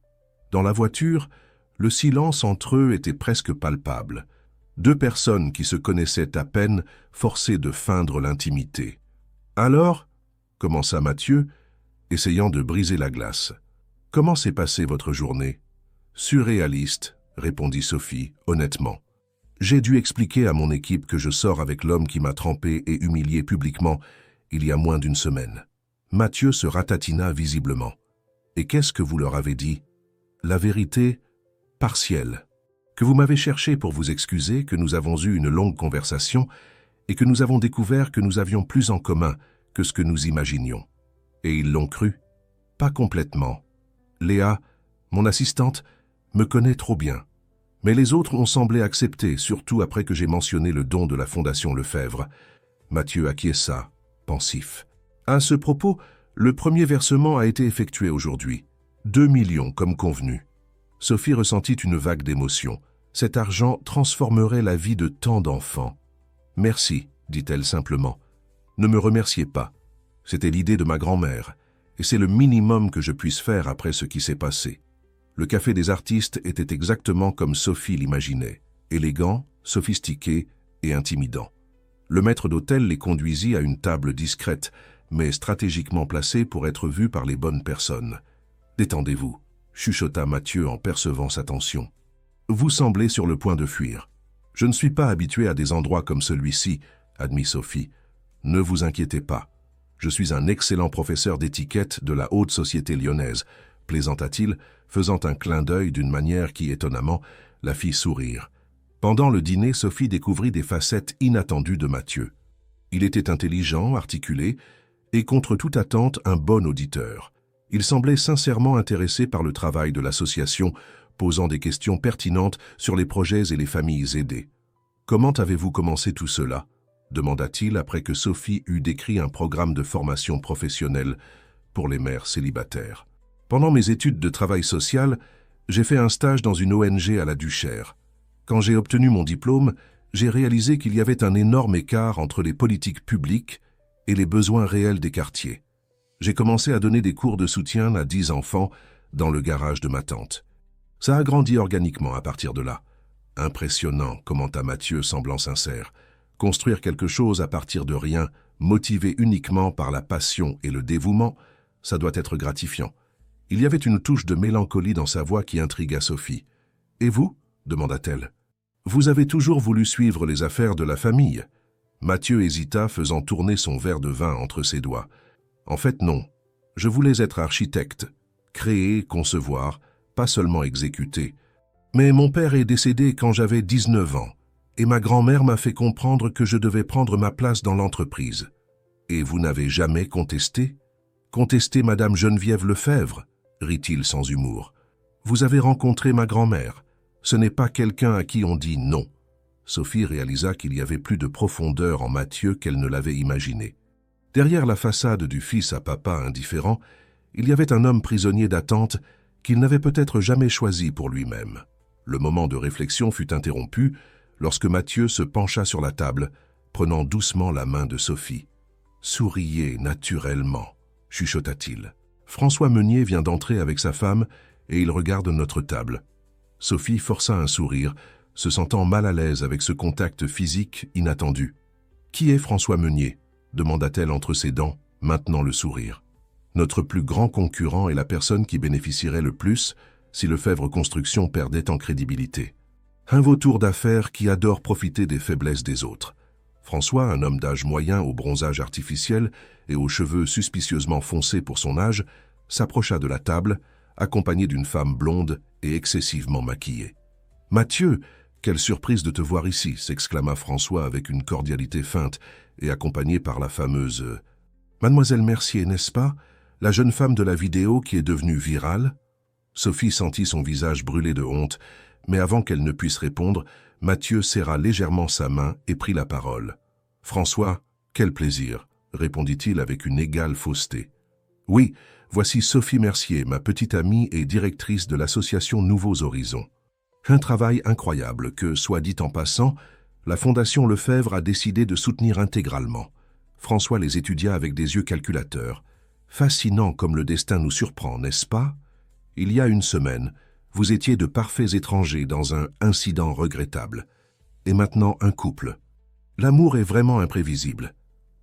Dans la voiture, le silence entre eux était presque palpable. 2 personnes qui se connaissaient à peine, forcées de feindre l'intimité. « Alors ?» commença Mathieu, essayant de briser la glace. « Comment s'est passée votre journée ?»« Surréaliste, » répondit Sophie, honnêtement. « J'ai dû expliquer à mon équipe que je sors avec l'homme qui m'a trempé et humilié publiquement il y a moins d'1 semaine. » Mathieu se ratatina visiblement. « Et qu'est-ce que vous leur avez dit ?»« La vérité partielle. Que vous m'avez cherché pour vous excuser, que nous avons eu une longue conversation et que nous avons découvert que nous avions plus en commun que ce que nous imaginions. » Et ils l'ont cru? Pas complètement. Léa, mon assistante, me connaît trop bien. Mais les autres ont semblé accepter, surtout après que j'ai mentionné le don de la Fondation Lefebvre. Mathieu acquiesça, pensif. À ce propos, le premier versement a été effectué aujourd'hui. 2 millions, comme convenu. Sophie ressentit une vague d'émotion. Cet argent transformerait la vie de tant d'enfants. « Merci, dit-elle simplement. Ne me remerciez pas. C'était l'idée de ma grand-mère, et c'est le minimum que je puisse faire après ce qui s'est passé. » Le Café des Artistes était exactement comme Sophie l'imaginait, élégant, sophistiqué et intimidant. Le maître d'hôtel les conduisit à une table discrète, mais stratégiquement placée pour être vue par les bonnes personnes. « Détendez-vous, » chuchota Mathieu en percevant sa tension. « Vous semblez sur le point de fuir. Je ne suis pas habitué à des endroits comme celui-ci, » admit Sophie. « Ne vous inquiétez pas. Je suis un excellent professeur d'étiquette de la haute société lyonnaise, » plaisanta-t-il, faisant un clin d'œil d'une manière qui, étonnamment, la fit sourire. Pendant le dîner, Sophie découvrit des facettes inattendues de Mathieu. Il était intelligent, articulé, et contre toute attente, un bon auditeur. Il semblait sincèrement intéressé par le travail de l'association, posant des questions pertinentes sur les projets et les familles aidées. « Comment avez-vous commencé tout cela ?» demanda-t-il après que Sophie eut décrit un programme de formation professionnelle pour les mères célibataires. « Pendant mes études de travail social, j'ai fait un stage dans une ONG à la Duchère. Quand j'ai obtenu mon diplôme, j'ai réalisé qu'il y avait un énorme écart entre les politiques publiques et les besoins réels des quartiers. J'ai commencé à donner des cours de soutien à 10 enfants dans le garage de ma tante. Ça a grandi organiquement à partir de là. Impressionnant, commenta Mathieu, semblant sincère. Construire quelque chose à partir de rien, motivé uniquement par la passion et le dévouement, ça doit être gratifiant. » Il y avait une touche de mélancolie dans sa voix qui intrigua Sophie. « Et vous ? demanda-t-elle. Vous avez toujours voulu suivre les affaires de la famille. Mathieu hésita, faisant tourner son verre de vin entre ses doigts. En fait, non. Je voulais être architecte. Créer, concevoir, pas seulement exécuter. Mais mon père est décédé quand j'avais 19 ans, et ma grand-mère m'a fait comprendre que je devais prendre ma place dans l'entreprise. Et vous n'avez jamais contesté? Contesté Madame Geneviève Lefebvre, rit-il sans humour. Vous avez rencontré ma grand-mère. Ce n'est pas quelqu'un à qui on dit non. Sophie réalisa qu'il y avait plus de profondeur en Mathieu qu'elle ne l'avait imaginé. Derrière la façade du fils à papa indifférent, il y avait un homme prisonnier d'attente qu'il n'avait peut-être jamais choisi pour lui-même. Le moment de réflexion fut interrompu lorsque Mathieu se pencha sur la table, prenant doucement la main de Sophie. « Souriez naturellement », chuchota-t-il. « François Meunier vient d'entrer avec sa femme et il regarde notre table. » Sophie força un sourire, se sentant mal à l'aise avec ce contact physique inattendu. « Qui est François Meunier ?» demanda-t-elle entre ses dents, maintenant le sourire. « Notre plus grand concurrent est la personne qui bénéficierait le plus si Lefebvre Construction perdait en crédibilité. Un vautour d'affaires qui adore profiter des faiblesses des autres. » François, un homme d'âge moyen au bronzage artificiel et aux cheveux suspicieusement foncés pour son âge, s'approcha de la table, accompagné d'une femme blonde et excessivement maquillée. « Mathieu, quelle surprise de te voir ici !» s'exclama François avec une cordialité feinte et accompagné par la fameuse « Mademoiselle Mercier, n'est-ce pas? La jeune femme de la vidéo qui est devenue virale ?» Sophie sentit son visage brûler de honte, mais avant qu'elle ne puisse répondre, Mathieu serra légèrement sa main et prit la parole. « François, quel plaisir !» répondit-il avec une égale fausseté. « Oui, voici Sophie Mercier, ma petite amie et directrice de l'association Nouveaux Horizons. Un travail incroyable que, soit dit en passant, la Fondation Lefebvre a décidé de soutenir intégralement. » François les étudia avec des yeux calculateurs. « Fascinant comme le destin nous surprend, n'est-ce pas? Il y a une semaine, vous étiez de parfaits étrangers dans un incident regrettable. Et maintenant un couple. L'amour est vraiment imprévisible. »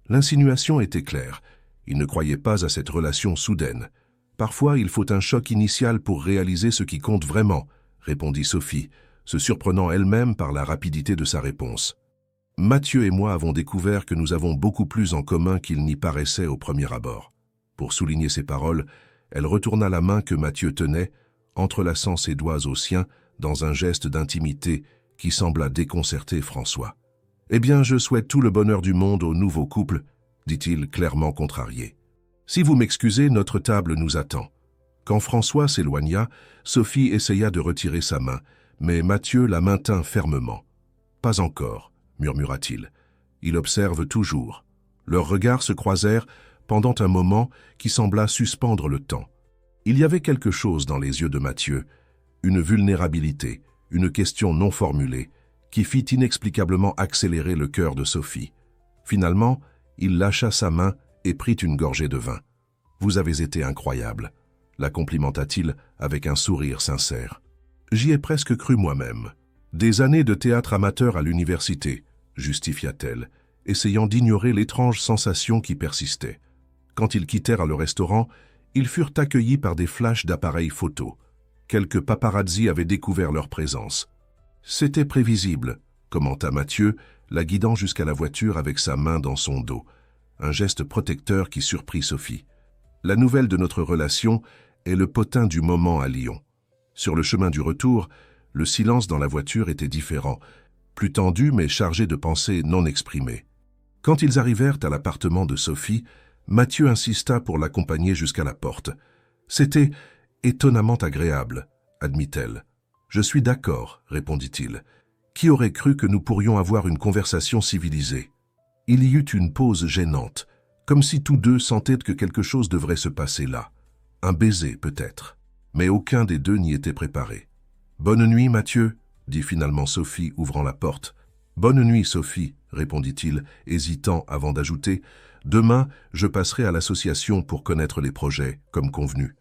L'insinuation était claire. Il ne croyait pas à cette relation soudaine. « Parfois, il faut un choc initial pour réaliser ce qui compte vraiment, » répondit Sophie, se surprenant elle-même par la rapidité de sa réponse. « Mathieu et moi avons découvert que nous avons beaucoup plus en commun qu'il n'y paraissait au premier abord. » Pour souligner ces paroles, elle retourna la main que Mathieu tenait, entrelaçant ses doigts aux siens dans un geste d'intimité qui sembla déconcerter François. « Eh bien, je souhaite tout le bonheur du monde au nouveau couple, » dit-il clairement contrarié. « Si vous m'excusez, notre table nous attend. » Quand François s'éloigna, Sophie essaya de retirer sa main, mais Mathieu la maintint fermement. « Pas encore, » murmura-t-il. « Il observe toujours. » Leurs regards se croisèrent pendant un moment qui sembla suspendre le temps. Il y avait quelque chose dans les yeux de Mathieu, une vulnérabilité, une question non formulée, qui fit inexplicablement accélérer le cœur de Sophie. Finalement, il lâcha sa main et prit une gorgée de vin. « Vous avez été incroyable », la complimenta-t-il avec un sourire sincère. « J'y ai presque cru moi-même. Des années de théâtre amateur à l'université, » justifia-t-elle, essayant d'ignorer l'étrange sensation qui persistait. Quand ils quittèrent le restaurant, ils furent accueillis par des flashs d'appareils photo. Quelques paparazzi avaient découvert leur présence. « C'était prévisible », commenta Mathieu, la guidant jusqu'à la voiture avec sa main dans son dos, un geste protecteur qui surprit Sophie. « La nouvelle de notre relation est le potin du moment à Lyon. » Sur le chemin du retour, le silence dans la voiture était différent, plus tendu mais chargé de pensées non exprimées. Quand ils arrivèrent à l'appartement de Sophie, Mathieu insista pour l'accompagner jusqu'à la porte. « C'était étonnamment agréable, » admit-elle. « Je suis d'accord, » répondit-il. « Qui aurait cru que nous pourrions avoir une conversation civilisée ?» Il y eut une pause gênante, comme si tous deux sentaient que quelque chose devrait se passer là. Un baiser, peut-être. Mais aucun des deux n'y était préparé. « Bonne nuit, Mathieu, » dit finalement Sophie, ouvrant la porte. « Bonne nuit, Sophie, » répondit-il, hésitant avant d'ajouter « Demain, je passerai à l'association pour connaître les projets, comme convenu.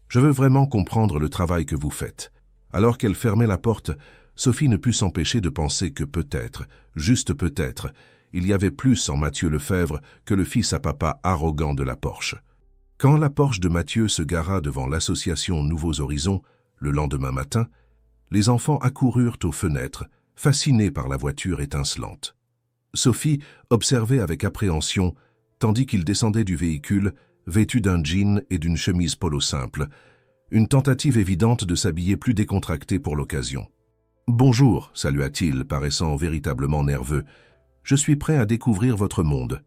Je veux vraiment comprendre le travail que vous faites. » Alors qu'elle fermait la porte, Sophie ne put s'empêcher de penser que peut-être, juste peut-être, il y avait plus en Mathieu Lefebvre que le fils à papa arrogant de la Porsche. Quand la Porsche de Mathieu se gara devant l'association Nouveaux Horizons, le lendemain matin, Les enfants accoururent aux fenêtres, fascinés par la voiture étincelante. Sophie observait avec appréhension, tandis qu'il descendait du véhicule, vêtu d'un jean et d'une chemise polo simple, une tentative évidente de s'habiller plus décontracté pour l'occasion. « Bonjour », salua-t-il, paraissant véritablement nerveux. « Je suis prêt à découvrir votre monde. »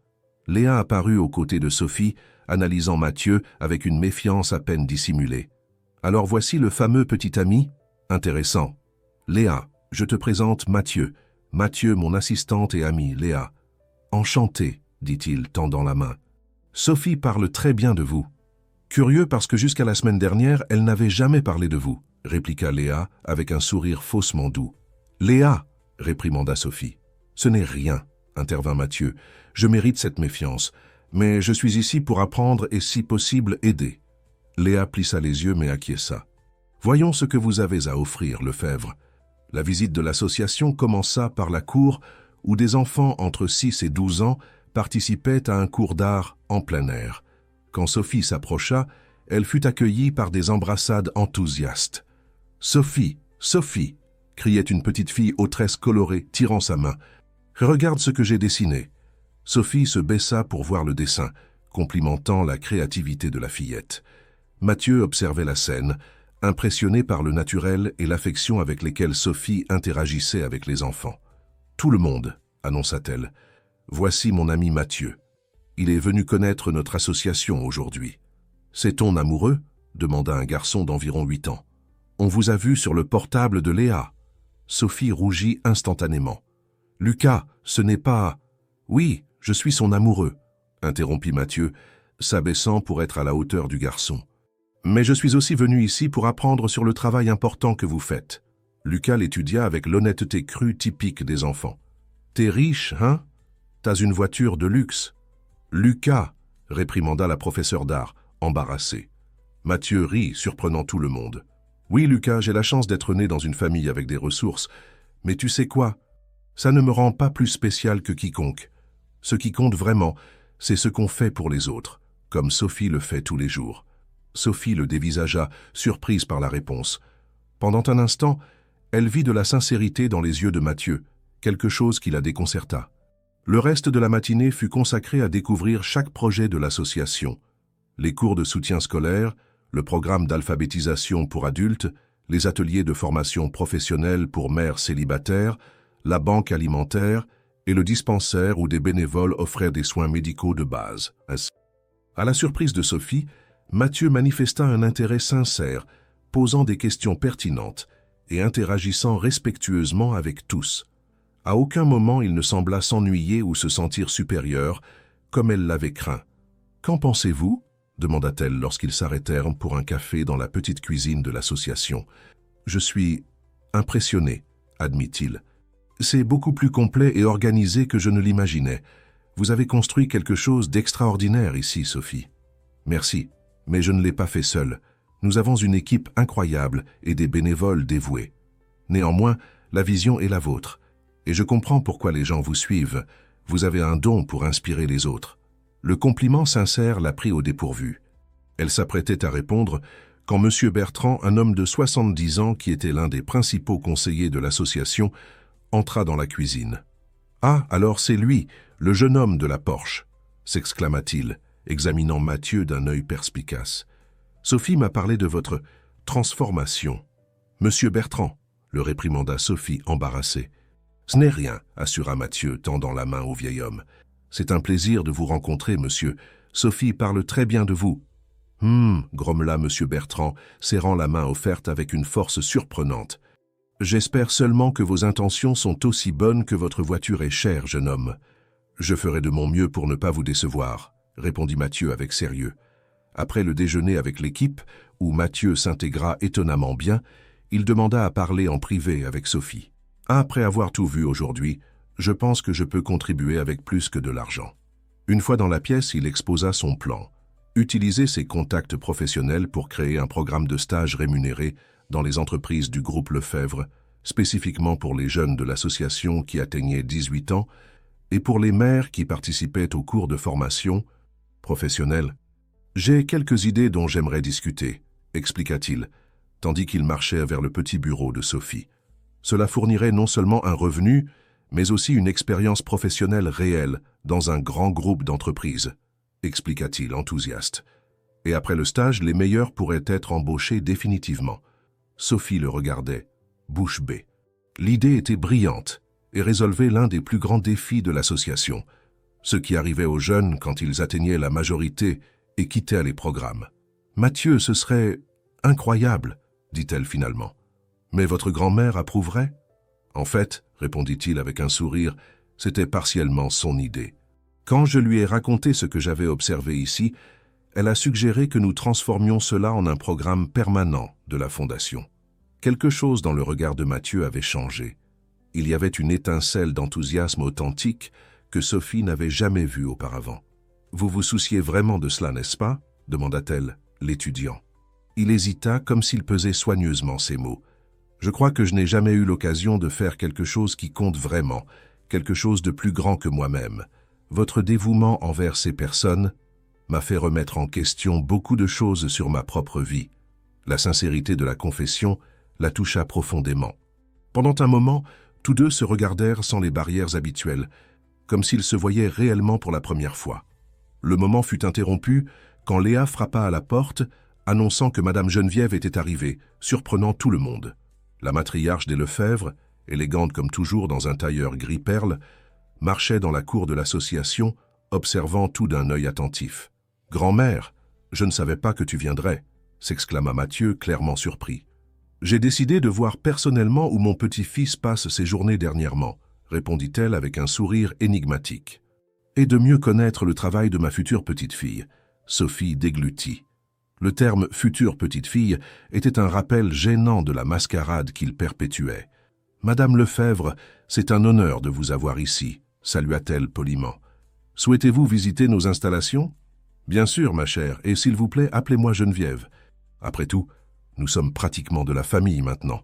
Léa apparut aux côtés de Sophie, analysant Mathieu avec une méfiance à peine dissimulée. « Alors voici le fameux petit ami ? Intéressant. Léa, je te présente Mathieu. Mathieu, mon assistante et amie, Léa. Enchanté, dit-il, tendant la main. Sophie parle très bien de vous. Curieux parce que jusqu'à la semaine dernière, elle n'avait jamais parlé de vous, répliqua Léa avec un sourire faussement doux. Léa, réprimanda Sophie. Ce n'est rien, intervint Mathieu. Je mérite cette méfiance, mais je suis ici pour apprendre et si possible aider. Léa plissa les yeux mais acquiesça. Voyons ce que vous avez à offrir, Lefebvre. La visite de l'association commença par la cour où des enfants entre 6 et 12 ans participaient à un cours d'art en plein air. Quand Sophie s'approcha, elle fut accueillie par des embrassades enthousiastes. « Sophie, Sophie !» criait une petite fille aux tresses colorées, tirant sa main. « Regarde ce que j'ai dessiné. » Sophie se baissa pour voir le dessin, complimentant la créativité de la fillette. Mathieu observait la scène, impressionné par le naturel et l'affection avec lesquels Sophie interagissait avec les enfants. « Tout le monde, » annonça-t-elle. « Voici mon ami Mathieu. Il est venu connaître notre association aujourd'hui. »« C'est ton amoureux ?» demanda un garçon d'environ 8 ans. « On vous a vu sur le portable de Léa. » Sophie rougit instantanément. « Lucas, ce n'est pas... »« Oui, je suis son amoureux, » interrompit Mathieu, s'abaissant pour être à la hauteur du garçon. « Mais je suis aussi venu ici pour apprendre sur le travail important que vous faites. » Lucas l'étudia avec l'honnêteté crue typique des enfants. « T'es riche, hein? T'as une voiture de luxe. »« Lucas !» réprimanda la professeure d'art, embarrassée. Mathieu rit, surprenant tout le monde. « Oui, Lucas, j'ai la chance d'être né dans une famille avec des ressources. Mais tu sais quoi? Ça ne me rend pas plus spécial que quiconque. Ce qui compte vraiment, c'est ce qu'on fait pour les autres, comme Sophie le fait tous les jours. » Sophie le dévisagea, surprise par la réponse. Pendant un instant, elle vit de la sincérité dans les yeux de Mathieu, quelque chose qui la déconcerta. Le reste de la matinée fut consacré à découvrir chaque projet de l'association. Les cours de soutien scolaire, le programme d'alphabétisation pour adultes, les ateliers de formation professionnelle pour mères célibataires, la banque alimentaire et le dispensaire où des bénévoles offraient des soins médicaux de base. À la surprise de Sophie, Mathieu manifesta un intérêt sincère, posant des questions pertinentes et interagissant respectueusement avec tous. À aucun moment il ne sembla s'ennuyer ou se sentir supérieur, comme elle l'avait craint. « Qu'en pensez-vous » demanda-t-elle lorsqu'ils s'arrêtèrent pour un café dans la petite cuisine de l'association. « Je suis impressionné, » admit-il. « C'est beaucoup plus complet et organisé que je ne l'imaginais. Vous avez construit quelque chose d'extraordinaire ici, Sophie. » « Merci, mais je ne l'ai pas fait seul. Nous avons une équipe incroyable et des bénévoles dévoués. Néanmoins, la vision est la vôtre. Et je comprends pourquoi les gens vous suivent. Vous avez un don pour inspirer les autres. » Le compliment sincère la prit au dépourvu. Elle s'apprêtait à répondre quand M. Bertrand, un homme de 70 ans qui était l'un des principaux conseillers de l'association, entra dans la cuisine. « Ah, alors c'est lui, le jeune homme de la Porsche !» s'exclama-t-il, examinant Mathieu d'un œil perspicace. « Sophie m'a parlé de votre transformation. »« Monsieur Bertrand !» le réprimanda Sophie embarrassée. « Ce n'est rien, » assura Mathieu, tendant la main au vieil homme. « C'est un plaisir de vous rencontrer, monsieur. Sophie parle très bien de vous. »« grommela monsieur Bertrand, serrant la main offerte avec une force surprenante. « J'espère seulement que vos intentions sont aussi bonnes que votre voiture est chère, jeune homme. »« Je ferai de mon mieux pour ne pas vous décevoir, » répondit Mathieu avec sérieux. Après le déjeuner avec l'équipe, où Mathieu s'intégra étonnamment bien, il demanda à parler en privé avec Sophie. « Après avoir tout vu aujourd'hui, je pense que je peux contribuer avec plus que de l'argent. » Une fois dans la pièce, il exposa son plan. Utiliser ses contacts professionnels pour créer un programme de stage rémunéré dans les entreprises du groupe Lefebvre, spécifiquement pour les jeunes de l'association qui atteignaient 18 ans et pour les mères qui participaient aux cours de formation professionnelle. « J'ai quelques idées dont j'aimerais discuter, » expliqua-t-il, tandis qu'il marchait vers le petit bureau de Sophie. Cela fournirait non seulement un revenu, mais aussi une expérience professionnelle réelle dans un grand groupe d'entreprises, expliqua-t-il enthousiaste. Et après le stage, les meilleurs pourraient être embauchés définitivement. Sophie le regardait, bouche bée. L'idée était brillante et résolvait l'un des plus grands défis de l'association, ce qui arrivait aux jeunes quand ils atteignaient la majorité et quittaient les programmes. « Mathieu, ce serait incroyable, » dit-elle finalement. « Mais votre grand-mère approuverait ?» En fait, répondit-il avec un sourire, c'était partiellement son idée. Quand je lui ai raconté ce que j'avais observé ici, elle a suggéré que nous transformions cela en un programme permanent de la Fondation. Quelque chose dans le regard de Mathieu avait changé. Il y avait une étincelle d'enthousiasme authentique que Sophie n'avait jamais vue auparavant. « Vous vous souciez vraiment de cela, n'est-ce pas ?» demanda-t-elle, l'étudiant. Il hésita comme s'il pesait soigneusement ses mots. « Je crois que je n'ai jamais eu l'occasion de faire quelque chose qui compte vraiment, quelque chose de plus grand que moi-même. Votre dévouement envers ces personnes m'a fait remettre en question beaucoup de choses sur ma propre vie. » La sincérité de la confession la toucha profondément. Pendant un moment, tous deux se regardèrent sans les barrières habituelles, comme s'ils se voyaient réellement pour la première fois. Le moment fut interrompu quand Léa frappa à la porte, annonçant que Madame Geneviève était arrivée, surprenant tout le monde. La matriarche des Lefebvre, élégante comme toujours dans un tailleur gris perle, marchait dans la cour de l'association, observant tout d'un œil attentif. « Grand-mère, je ne savais pas que tu viendrais », s'exclama Mathieu, clairement surpris. « J'ai décidé de voir personnellement où mon petit-fils passe ses journées dernièrement, » répondit-elle avec un sourire énigmatique. « Et de mieux connaître le travail de ma future petite-fille. » Sophie déglutit. Le terme « future petite-fille » était un rappel gênant de la mascarade qu'il perpétuait. « Madame Lefebvre, c'est un honneur de vous avoir ici », salua-t-elle poliment. « Souhaitez-vous visiter nos installations ?»« Bien sûr, ma chère, et s'il vous plaît, appelez-moi Geneviève. Après tout, nous sommes pratiquement de la famille maintenant. »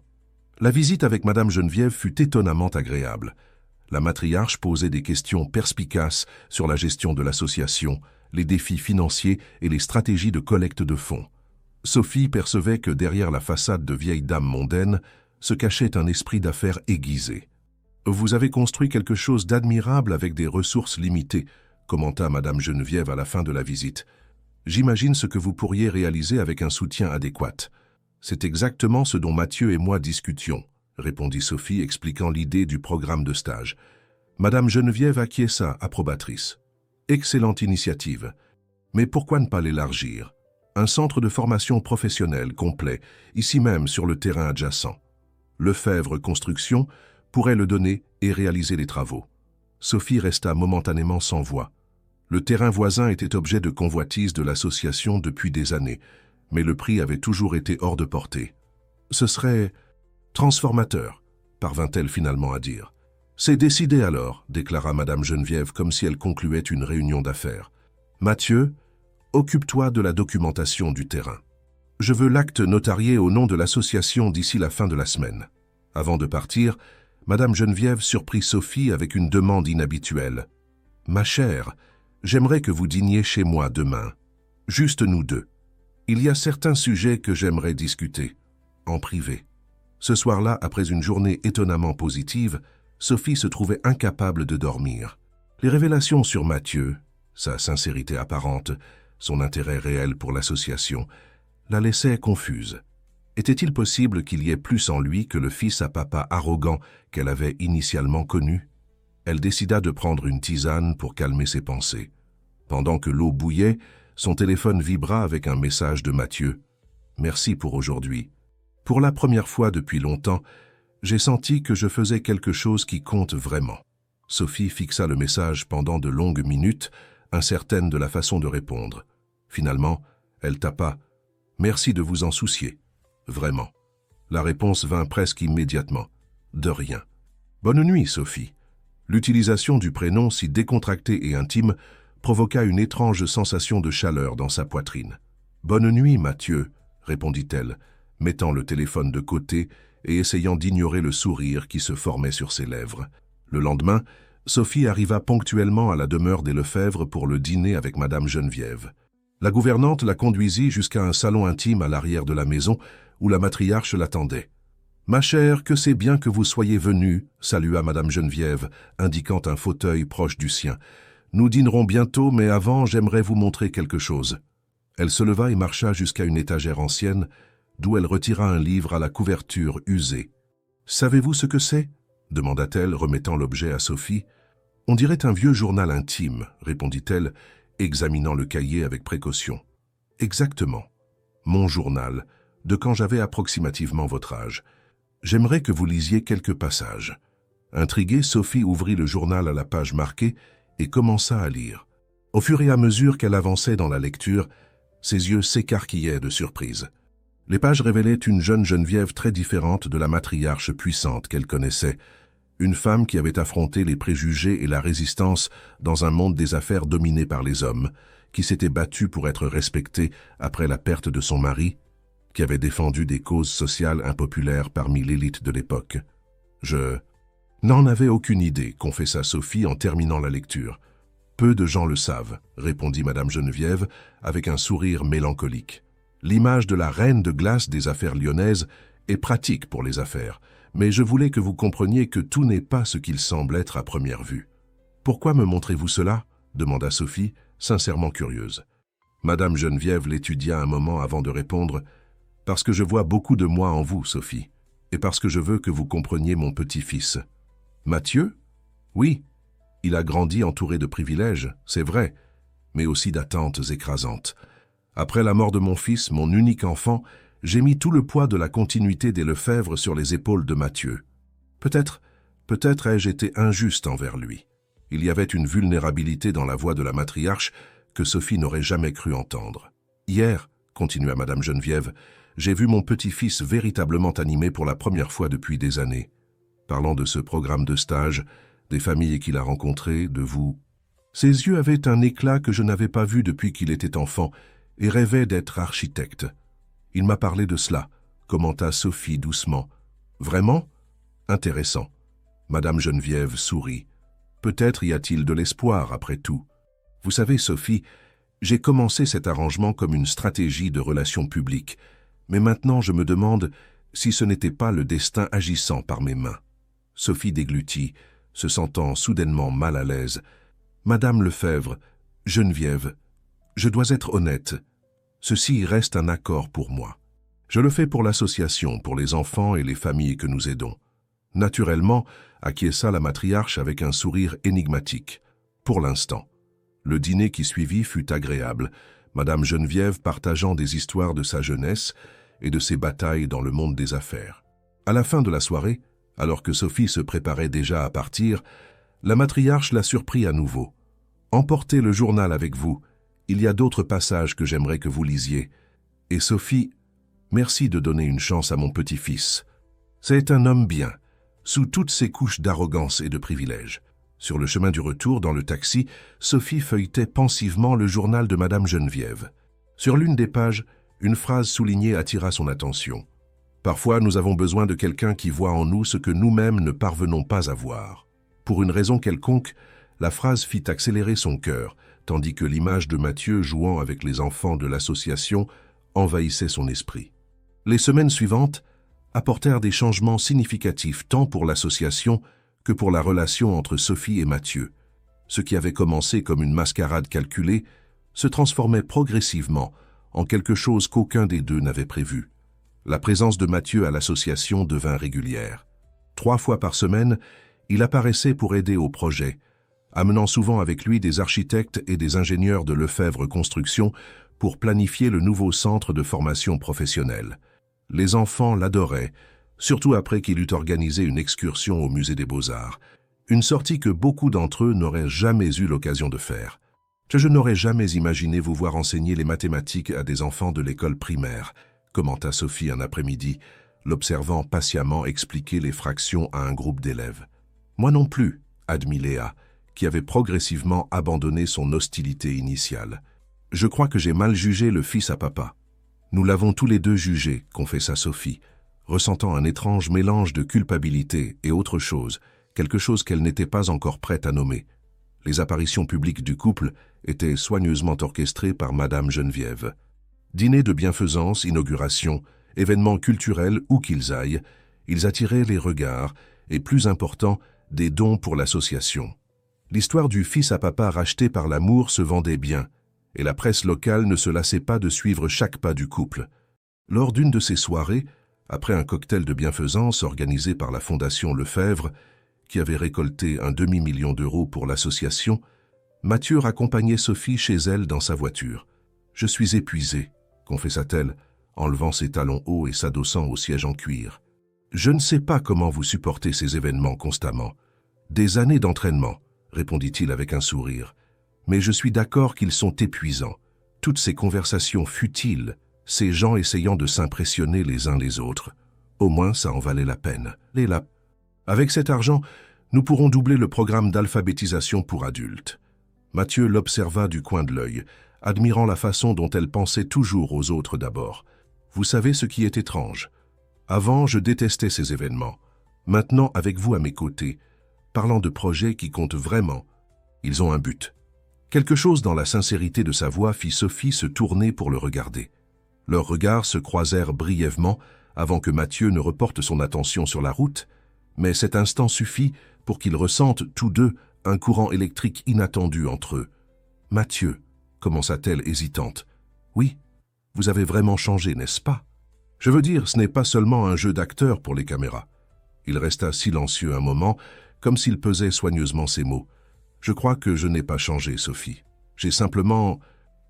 La visite avec Madame Geneviève fut étonnamment agréable. La matriarche posait des questions perspicaces sur la gestion de l'association, les défis financiers et les stratégies de collecte de fonds. Sophie percevait que derrière la façade de vieille dame mondaine se cachait un esprit d'affaires aiguisé. « Vous avez construit quelque chose d'admirable avec des ressources limitées », commenta Madame Geneviève à la fin de la visite. « J'imagine ce que vous pourriez réaliser avec un soutien adéquat. » « C'est exactement ce dont Mathieu et moi discutions, » répondit Sophie, expliquant l'idée du programme de stage. Madame Geneviève acquiesça, approbatrice. « Excellente initiative. Mais pourquoi ne pas l'élargir? Un centre de formation professionnelle complet, ici même sur le terrain adjacent. Lefebvre Construction pourrait le donner et réaliser les travaux. » Sophie resta momentanément sans voix. Le terrain voisin était objet de convoitise de l'association depuis des années, mais le prix avait toujours été hors de portée. « Ce serait transformateur, » parvint-elle finalement à dire. « C'est décidé alors, » déclara Madame Geneviève comme si elle concluait une réunion d'affaires. « Mathieu, occupe-toi de la documentation du terrain. Je veux l'acte notarié au nom de l'association d'ici la fin de la semaine. » Avant de partir, Madame Geneviève surprit Sophie avec une demande inhabituelle. « Ma chère, j'aimerais que vous dîniez chez moi demain. Juste nous deux. Il y a certains sujets que j'aimerais discuter, en privé. » Ce soir-là, après une journée étonnamment positive, Sophie se trouvait incapable de dormir. Les révélations sur Mathieu, sa sincérité apparente, son intérêt réel pour l'association, la laissaient confuse. Était-il possible qu'il y ait plus en lui que le fils à papa arrogant qu'elle avait initialement connu? Elle décida de prendre une tisane pour calmer ses pensées. Pendant que l'eau bouillait, son téléphone vibra avec un message de Mathieu. « Merci pour aujourd'hui. Pour la première fois depuis longtemps, j'ai senti que je faisais quelque chose qui compte vraiment. » Sophie fixa le message pendant de longues minutes, incertaine de la façon de répondre. Finalement, elle tapa « Merci de vous en soucier. Vraiment. » La réponse vint presque immédiatement. « De rien. » « Bonne nuit, Sophie. » L'utilisation du prénom si décontracté et intime provoqua une étrange sensation de chaleur dans sa poitrine. « Bonne nuit, Mathieu, » répondit-elle, mettant le téléphone de côté et essayant d'ignorer le sourire qui se formait sur ses lèvres. Le lendemain, Sophie arriva ponctuellement à la demeure des Lefebvre pour le dîner avec Madame Geneviève. La gouvernante la conduisit jusqu'à un salon intime à l'arrière de la maison où la matriarche l'attendait. « Ma chère, que c'est bien que vous soyez venue, salua Madame Geneviève, indiquant un fauteuil proche du sien. Nous dînerons bientôt, mais avant, j'aimerais vous montrer quelque chose. » Elle se leva et marcha jusqu'à une étagère ancienne, d'où elle retira un livre à la couverture usée. « Savez-vous ce que c'est » demanda-t-elle, remettant l'objet à Sophie. « On dirait un vieux journal intime, » répondit-elle, examinant le cahier avec précaution. « Exactement. Mon journal, de quand j'avais approximativement votre âge. J'aimerais que vous lisiez quelques passages. » Intriguée, Sophie ouvrit le journal à la page marquée et commença à lire. Au fur et à mesure qu'elle avançait dans la lecture, ses yeux s'écarquillaient de surprise. Les pages révélaient une jeune Geneviève très différente de la matriarche puissante qu'elle connaissait, une femme qui avait affronté les préjugés et la résistance dans un monde des affaires dominé par les hommes, qui s'était battue pour être respectée après la perte de son mari, qui avait défendu des causes sociales impopulaires parmi l'élite de l'époque. « Je n'en avais aucune idée », confessa Sophie en terminant la lecture. « Peu de gens le savent », répondit Madame Geneviève avec un sourire mélancolique. « L'image de la reine de glace des affaires lyonnaises est pratique pour les affaires, mais je voulais que vous compreniez que tout n'est pas ce qu'il semble être à première vue. »« Pourquoi me montrez-vous cela » demanda Sophie, sincèrement curieuse. Madame Geneviève l'étudia un moment avant de répondre « Parce que je vois beaucoup de moi en vous, Sophie, et parce que je veux que vous compreniez mon petit-fils. »« Mathieu ? Oui. Il a grandi entouré de privilèges, c'est vrai, mais aussi d'attentes écrasantes. Après la mort de mon fils, mon unique enfant, j'ai mis tout le poids de la continuité des Lefebvre sur les épaules de Mathieu. Peut-être ai-je été injuste envers lui. Il y avait une vulnérabilité dans la voix de la matriarche que Sophie n'aurait jamais cru entendre. Hier, continua Madame Geneviève, j'ai vu mon petit-fils véritablement animé pour la première fois depuis des années. Parlant de ce programme de stage, des familles qu'il a rencontrées, de vous. Ses yeux avaient un éclat que je n'avais pas vu depuis qu'il était enfant et rêvait d'être architecte. Il m'a parlé de cela, commenta Sophie doucement. Vraiment ? Intéressant. Madame Geneviève sourit. Peut-être y a-t-il de l'espoir après tout. Vous savez, Sophie, j'ai commencé cet arrangement comme une stratégie de relations publiques, mais maintenant je me demande si ce n'était pas le destin agissant par mes mains. Sophie déglutit, se sentant soudainement mal à l'aise. Madame Lefebvre, Geneviève, je dois être honnête. Ceci reste un accord pour moi. Je le fais pour l'association, pour les enfants et les familles que nous aidons. Naturellement, acquiesça la matriarche avec un sourire énigmatique. Pour l'instant. Le dîner qui suivit fut agréable, Madame Geneviève partageant des histoires de sa jeunesse et de ses batailles dans le monde des affaires. À la fin de la soirée, alors que Sophie se préparait déjà à partir, la matriarche la surprit à nouveau. « Emportez le journal avec vous. Il y a d'autres passages que j'aimerais que vous lisiez. Et Sophie, merci de donner une chance à mon petit-fils. C'est un homme bien, sous toutes ses couches d'arrogance et de privilèges. » Sur le chemin du retour, dans le taxi, Sophie feuilletait pensivement le journal de Madame Geneviève. Sur l'une des pages, une phrase soulignée attira son attention. « Parfois, nous avons besoin de quelqu'un qui voit en nous ce que nous-mêmes ne parvenons pas à voir. » Pour une raison quelconque, la phrase fit accélérer son cœur, tandis que l'image de Mathieu jouant avec les enfants de l'association envahissait son esprit. Les semaines suivantes apportèrent des changements significatifs tant pour l'association que pour la relation entre Sophie et Mathieu. Ce qui avait commencé comme une mascarade calculée se transformait progressivement en quelque chose qu'aucun des deux n'avait prévu. La présence de Mathieu à l'association devint régulière. 3 fois par semaine, il apparaissait pour aider au projet, amenant souvent avec lui des architectes et des ingénieurs de Lefebvre Construction pour planifier le nouveau centre de formation professionnelle. Les enfants l'adoraient, surtout après qu'il eut organisé une excursion au musée des Beaux-Arts, une sortie que beaucoup d'entre eux n'auraient jamais eu l'occasion de faire. Je n'aurais jamais imaginé vous voir enseigner les mathématiques à des enfants de l'école primaire, commenta Sophie un après-midi, l'observant patiemment expliquer les fractions à un groupe d'élèves. Moi non plus, admit Léa, qui avait progressivement abandonné son hostilité initiale. Je crois que j'ai mal jugé le fils à papa. Nous l'avons tous les deux jugé, confessa Sophie, ressentant un étrange mélange de culpabilité et autre chose, quelque chose qu'elle n'était pas encore prête à nommer. Les apparitions publiques du couple étaient soigneusement orchestrées par Madame Geneviève. Dîner de bienfaisance, inauguration événements culturels où qu'ils aillent, ils attiraient les regards et, plus important, des dons pour l'association. L'histoire du fils à papa racheté par l'amour se vendait bien, et la presse locale ne se lassait pas de suivre chaque pas du couple. Lors d'une de ces soirées, après un cocktail de bienfaisance organisé par la Fondation Lefebvre, qui avait récolté un demi-million d'euros pour l'association, Mathieu raccompagnait Sophie chez elle dans sa voiture. « Je suis épuisé », confessa-t-elle, en levant ses talons hauts et s'adossant au siège en cuir. « Je ne sais pas comment vous supportez ces événements constamment. Des années d'entraînement, répondit-il avec un sourire. Mais je suis d'accord qu'ils sont épuisants. Toutes ces conversations futiles, ces gens essayant de s'impressionner les uns les autres. Au moins, ça en valait la peine. Avec cet argent, nous pourrons doubler le programme d'alphabétisation pour adultes. Mathieu l'observa du coin de l'œil, admirant la façon dont elle pensait toujours aux autres d'abord. Vous savez ce qui est étrange. Avant, je détestais ces événements. Maintenant, avec vous à mes côtés, parlant de projets qui comptent vraiment, ils ont un but. Quelque chose dans la sincérité de sa voix fit Sophie se tourner pour le regarder. Leurs regards se croisèrent brièvement avant que Mathieu ne reporte son attention sur la route, mais cet instant suffit pour qu'ils ressentent tous deux un courant électrique inattendu entre eux. « Mathieu, commença-t-elle hésitante. « Oui, vous avez vraiment changé, n'est-ce pas? Je veux dire, ce n'est pas seulement un jeu d'acteur pour les caméras. » Il resta silencieux un moment, comme s'il pesait soigneusement ses mots. « Je crois que je n'ai pas changé, Sophie. J'ai simplement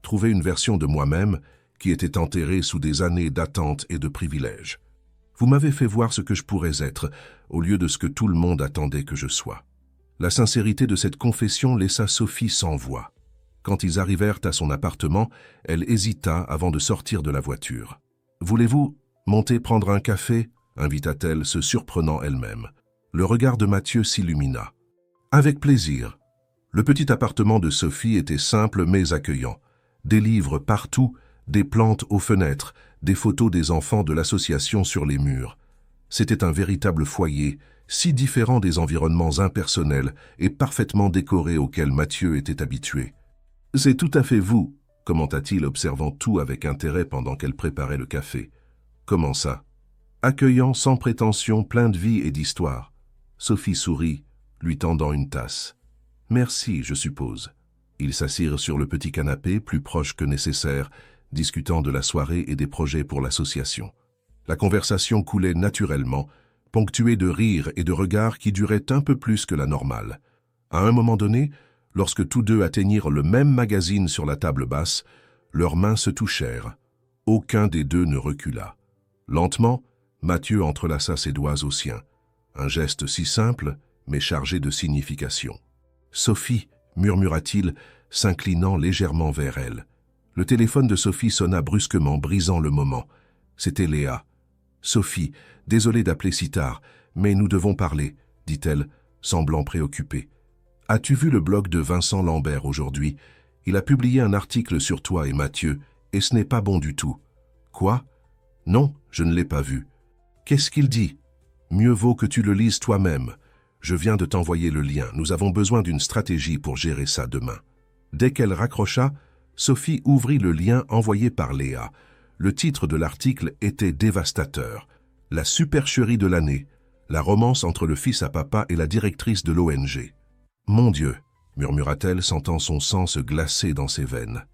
trouvé une version de moi-même qui était enterrée sous des années d'attente et de privilèges. Vous m'avez fait voir ce que je pourrais être, au lieu de ce que tout le monde attendait que je sois. » La sincérité de cette confession laissa Sophie sans voix. Quand ils arrivèrent à son appartement, elle hésita avant de sortir de la voiture. « Voulez-vous monter prendre un café ?» invita-t-elle, se surprenant elle-même. Le regard de Mathieu s'illumina. « Avec plaisir. » Le petit appartement de Sophie était simple mais accueillant. Des livres partout, des plantes aux fenêtres, des photos des enfants de l'association sur les murs. C'était un véritable foyer, si différent des environnements impersonnels et parfaitement décorés auxquels Mathieu était habitué. « C'est tout à fait vous, » commenta-t-il, observant tout avec intérêt pendant qu'elle préparait le café. « Comment ça ?»« Accueillant, sans prétention, plein de vie et d'histoire. » Sophie sourit, lui tendant une tasse. « Merci, je suppose. » Ils s'assirent sur le petit canapé, plus proche que nécessaire, discutant de la soirée et des projets pour l'association. La conversation coulait naturellement, ponctuée de rires et de regards qui duraient un peu plus que la normale. À un moment donné, lorsque tous deux atteignirent le même magazine sur la table basse, leurs mains se touchèrent. Aucun des deux ne recula. Lentement, Mathieu entrelaça ses doigts aux siens. Un geste si simple, mais chargé de signification. « Sophie » murmura-t-il, s'inclinant légèrement vers elle. Le téléphone de Sophie sonna brusquement, brisant le moment. C'était Léa. « Sophie, désolée d'appeler si tard, mais nous devons parler, » dit-elle, semblant préoccupée. « As-tu vu le blog de Vincent Lambert aujourd'hui? Il a publié un article sur toi et Mathieu, et ce n'est pas bon du tout. »« Quoi? Non, je ne l'ai pas vu. »« Qu'est-ce qu'il dit? Mieux vaut que tu le lises toi-même. Je viens de t'envoyer le lien. Nous avons besoin d'une stratégie pour gérer ça demain. » Dès qu'elle raccrocha, Sophie ouvrit le lien envoyé par Léa. Le titre de l'article était dévastateur. « La supercherie de l'année. La romance entre le fils à papa et la directrice de l'ONG. »« Mon Dieu !» murmura-t-elle, sentant son sang se glacer dans ses veines.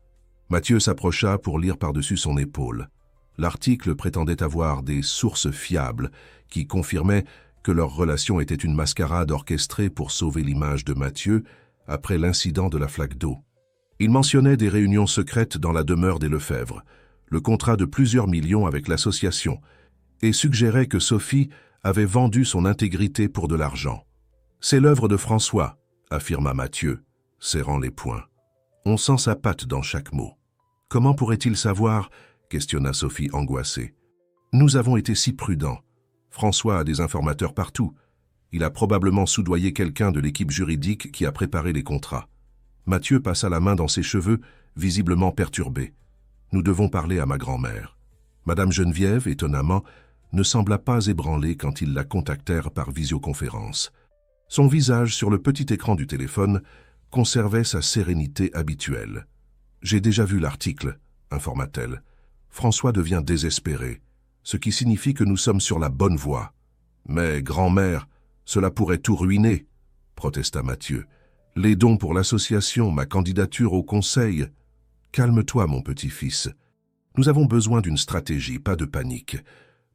Mathieu s'approcha pour lire par-dessus son épaule. L'article prétendait avoir des sources fiables qui confirmaient que leur relation était une mascarade orchestrée pour sauver l'image de Mathieu après l'incident de la flaque d'eau. Il mentionnait des réunions secrètes dans la demeure des Lefebvre, le contrat de plusieurs millions avec l'association, et suggérait que Sophie avait vendu son intégrité pour de l'argent. « C'est l'œuvre de François », affirma Mathieu, serrant les poings. On sent sa patte dans chaque mot. « Comment pourrait-il savoir ?» questionna Sophie angoissée. « Nous avons été si prudents. François a des informateurs partout. Il a probablement soudoyé quelqu'un de l'équipe juridique qui a préparé les contrats. » Mathieu passa la main dans ses cheveux, visiblement perturbé. « Nous devons parler à ma grand-mère. » Madame Geneviève, étonnamment, ne sembla pas ébranlée quand ils la contactèrent par visioconférence. Son visage sur le petit écran du téléphone conservait sa sérénité habituelle. « J'ai déjà vu l'article, » informa-t-elle. « François devient désespéré. ce qui signifie que nous sommes sur la bonne voie. Mais, grand-mère, cela pourrait tout ruiner, protesta Mathieu. Les dons pour l'association, ma candidature au conseil. Calme-toi, mon petit-fils. Nous avons besoin d'une stratégie, pas de panique.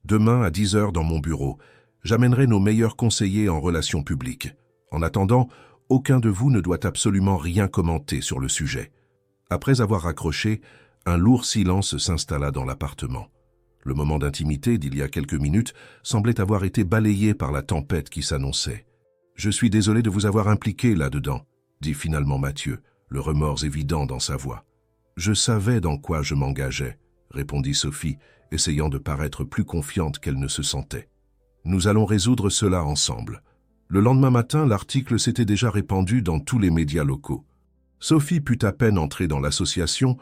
Demain, à 10 heures dans mon bureau, j'amènerai nos meilleurs conseillers en relations publiques. En attendant, aucun de vous ne doit absolument rien commenter sur le sujet. Après avoir raccroché, un lourd silence s'installa dans l'appartement. Le moment d'intimité d'il y a quelques minutes semblait avoir été balayé par la tempête qui s'annonçait. « Je suis désolé de vous avoir impliqué là-dedans », dit finalement Mathieu, le remords évident dans sa voix. « Je savais dans quoi je m'engageais », répondit Sophie, essayant de paraître plus confiante qu'elle ne se sentait. « Nous allons résoudre cela ensemble. » Le lendemain matin, l'article s'était déjà répandu dans tous les médias locaux. Sophie put à peine entrer dans l'association,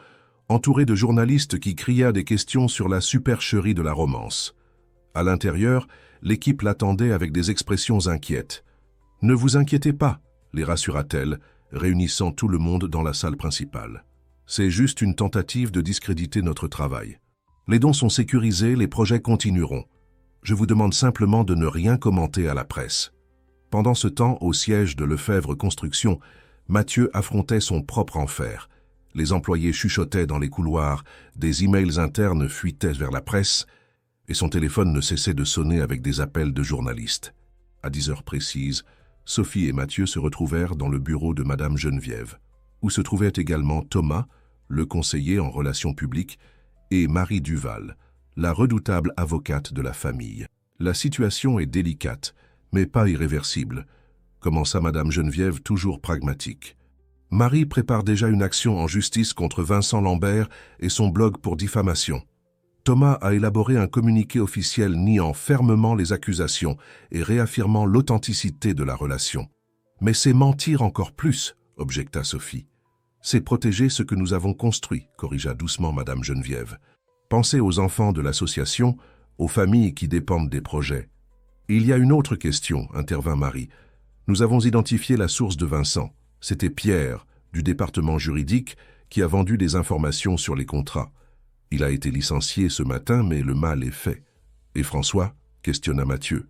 entourée de journalistes qui criaient des questions sur la supercherie de la romance. À l'intérieur, l'équipe l'attendait avec des expressions inquiètes. « Ne vous inquiétez pas », les rassura-t-elle, réunissant tout le monde dans la salle principale. « C'est juste une tentative de discréditer notre travail. Les dons sont sécurisés, les projets continueront. Je vous demande simplement de ne rien commenter à la presse. » Pendant ce temps, au siège de Lefebvre Construction, Mathieu affrontait son propre enfer. Les employés chuchotaient dans les couloirs, des emails internes fuitaient vers la presse, et son téléphone ne cessait de sonner avec des appels de journalistes. À 10 heures précises, Sophie et Mathieu se retrouvèrent dans le bureau de Madame Geneviève, où se trouvait également Thomas, le conseiller en relations publiques, et Marie Duval, la redoutable avocate de la famille. La situation est délicate, mais pas irréversible, commença Madame Geneviève toujours pragmatique. Marie prépare déjà une action en justice contre Vincent Lambert et son blog pour diffamation. Thomas a élaboré un communiqué officiel niant fermement les accusations et réaffirmant l'authenticité de la relation. Mais c'est mentir encore plus, objecta Sophie. C'est protéger ce que nous avons construit, corrigea doucement Madame Geneviève. Pensez aux enfants de l'association, aux familles qui dépendent des projets. Il y a une autre question, intervint Marie. Nous avons identifié la source de Vincent. C'était Pierre, du département juridique, qui a vendu des informations sur les contrats. Il a été licencié ce matin, mais le mal est fait. Et François ? Questionna Mathieu.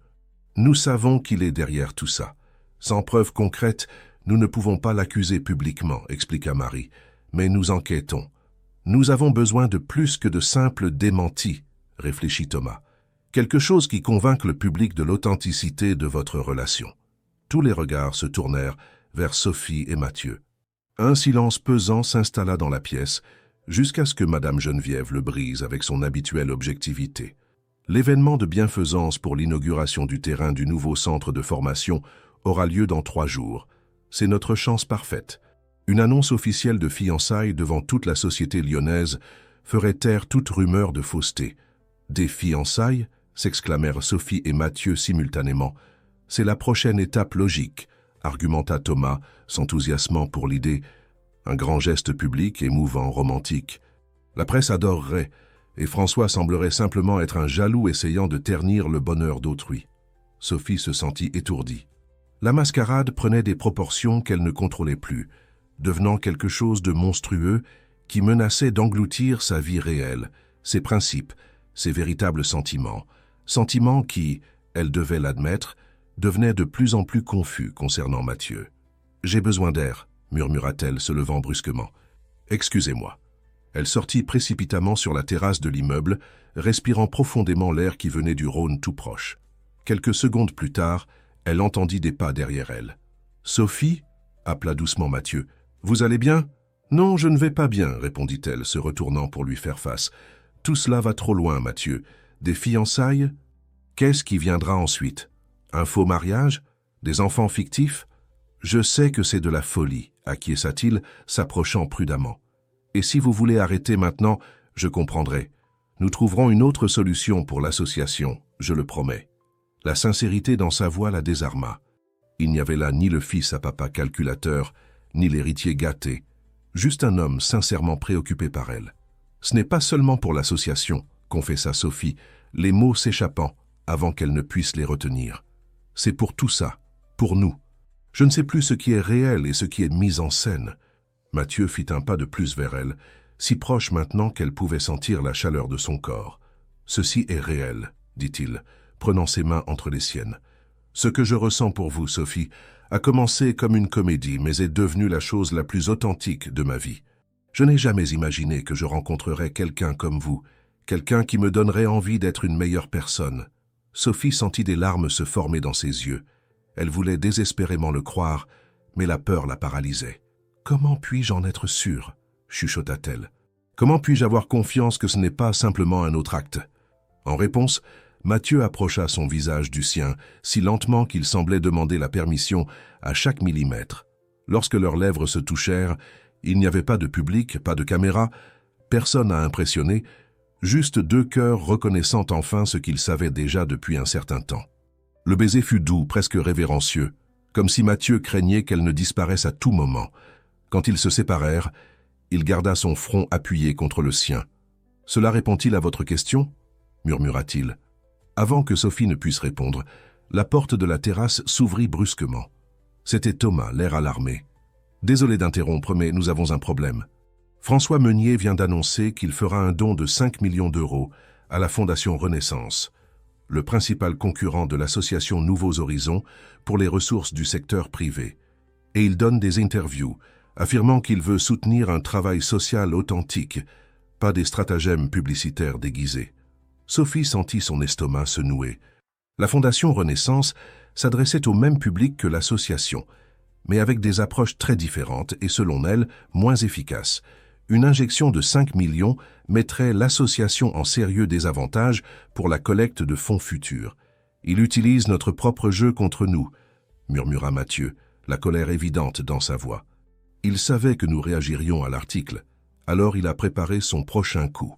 Nous savons qu'il est derrière tout ça. Sans preuve concrète, nous ne pouvons pas l'accuser publiquement, expliqua Marie. Mais nous enquêtons. Nous avons besoin de plus que de simples démentis, réfléchit Thomas. Quelque chose qui convainque le public de l'authenticité de votre relation. Tous les regards se tournèrent vers Sophie et Mathieu. Un silence pesant s'installa dans la pièce, jusqu'à ce que Madame Geneviève le brise avec son habituelle objectivité. L'événement de bienfaisance pour l'inauguration du terrain du nouveau centre de formation aura lieu dans 3 jours. C'est notre chance parfaite. Une annonce officielle de fiançailles devant toute la société lyonnaise ferait taire toute rumeur de fausseté. Des fiançailles ? S'exclamèrent Sophie et Mathieu simultanément. C'est la prochaine étape logique, argumenta Thomas, s'enthousiasmant pour l'idée. Un grand geste public, émouvant, romantique. La presse adorerait, et François semblerait simplement être un jaloux essayant de ternir le bonheur d'autrui. Sophie se sentit étourdie. La mascarade prenait des proportions qu'elle ne contrôlait plus, devenant quelque chose de monstrueux qui menaçait d'engloutir sa vie réelle, ses principes, ses véritables sentiments. Sentiments qui, elle devait l'admettre, devenaient de plus en plus confus concernant Mathieu. « J'ai besoin d'air », murmura-t-elle, se levant brusquement. « Excusez-moi. » Elle sortit précipitamment sur la terrasse de l'immeuble, respirant profondément l'air qui venait du Rhône tout proche. Quelques secondes plus tard, elle entendit des pas derrière elle. « Sophie » appela doucement Mathieu. « Vous allez bien ?»« Non, je ne vais pas bien », répondit-elle, se retournant pour lui faire face. « Tout cela va trop loin, Mathieu. Des fiançailles ? Qu'est-ce qui viendra ensuite ? Un faux mariage ? Des enfants fictifs ? Je sais que c'est de la folie, acquiesça-t-il, s'approchant prudemment. Et si vous voulez arrêter maintenant, je comprendrai. Nous trouverons une autre solution pour l'association, je le promets. La sincérité dans sa voix la désarma. Il n'y avait là ni le fils à papa calculateur, ni l'héritier gâté, juste un homme sincèrement préoccupé par elle. Ce n'est pas seulement pour l'association, confessa Sophie, les mots s'échappant avant qu'elle ne puisse les retenir. C'est pour tout ça, pour nous. Je ne sais plus ce qui est réel et ce qui est mis en scène. Mathieu fit un pas de plus vers elle, si proche maintenant qu'elle pouvait sentir la chaleur de son corps. Ceci est réel, dit-il, prenant ses mains entre les siennes. Ce que je ressens pour vous, Sophie, a commencé comme une comédie, mais est devenu la chose la plus authentique de ma vie. Je n'ai jamais imaginé que je rencontrerais quelqu'un comme vous, quelqu'un qui me donnerait envie d'être une meilleure personne. Sophie sentit des larmes se former dans ses yeux. Elle voulait désespérément le croire, mais la peur la paralysait. « Comment puis-je en être sûre ?» chuchota-t-elle. « Comment puis-je avoir confiance que ce n'est pas simplement un autre acte ?» En réponse, Mathieu approcha son visage du sien, si lentement qu'il semblait demander la permission à chaque millimètre. Lorsque leurs lèvres se touchèrent, il n'y avait pas de public, pas de caméra, personne à impressionner, juste deux cœurs reconnaissant enfin ce qu'ils savaient déjà depuis un certain temps. Le baiser fut doux, presque révérencieux, comme si Mathieu craignait qu'elle ne disparaisse à tout moment. Quand ils se séparèrent, il garda son front appuyé contre le sien. « Cela répond-il à votre question ?» murmura-t-il. Avant que Sophie ne puisse répondre, la porte de la terrasse s'ouvrit brusquement. C'était Thomas, l'air alarmé. « Désolé d'interrompre, mais nous avons un problème. François Meunier vient d'annoncer qu'il fera un don de 5 millions d'euros à la Fondation Renaissance, le principal concurrent de l'association Nouveaux Horizons pour les ressources du secteur privé. Et il donne des interviews, affirmant qu'il veut soutenir un travail social authentique, pas des stratagèmes publicitaires déguisés. » Sophie sentit son estomac se nouer. La Fondation Renaissance s'adressait au même public que l'association, mais avec des approches très différentes et, selon elle, moins efficaces. Une injection de 5 millions mettrait l'association en sérieux désavantage pour la collecte de fonds futurs. « Il utilise notre propre jeu contre nous », murmura Mathieu, la colère évidente dans sa voix. Il savait que nous réagirions à l'article, alors il a préparé son prochain coup.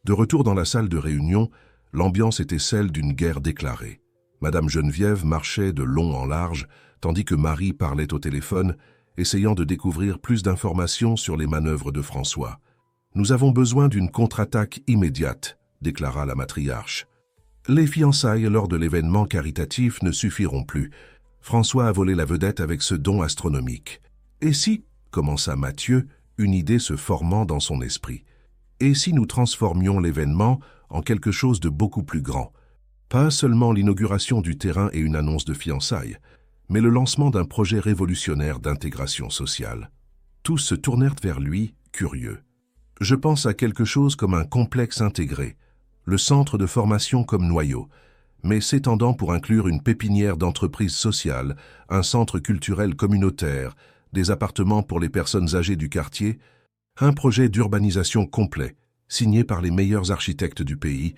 De retour dans la salle de réunion, l'ambiance était celle d'une guerre déclarée. Madame Geneviève marchait de long en large, tandis que Marie parlait au téléphone, essayant de découvrir plus d'informations sur les manœuvres de François. « Nous avons besoin d'une contre-attaque immédiate », déclara la matriarche. « Les fiançailles lors de l'événement caritatif ne suffiront plus. François a volé la vedette avec ce don astronomique. »« Et si » commença Mathieu, une idée se formant dans son esprit. « Et si nous transformions l'événement en quelque chose de beaucoup plus grand? Pas seulement l'inauguration du terrain et une annonce de fiançailles, mais le lancement d'un projet révolutionnaire d'intégration sociale. » Tous se tournèrent vers lui, curieux. « Je pense à quelque chose comme un complexe intégré, le centre de formation comme noyau, mais s'étendant pour inclure une pépinière d'entreprises sociales, un centre culturel communautaire, des appartements pour les personnes âgées du quartier, un projet d'urbanisation complet, signé par les meilleurs architectes du pays,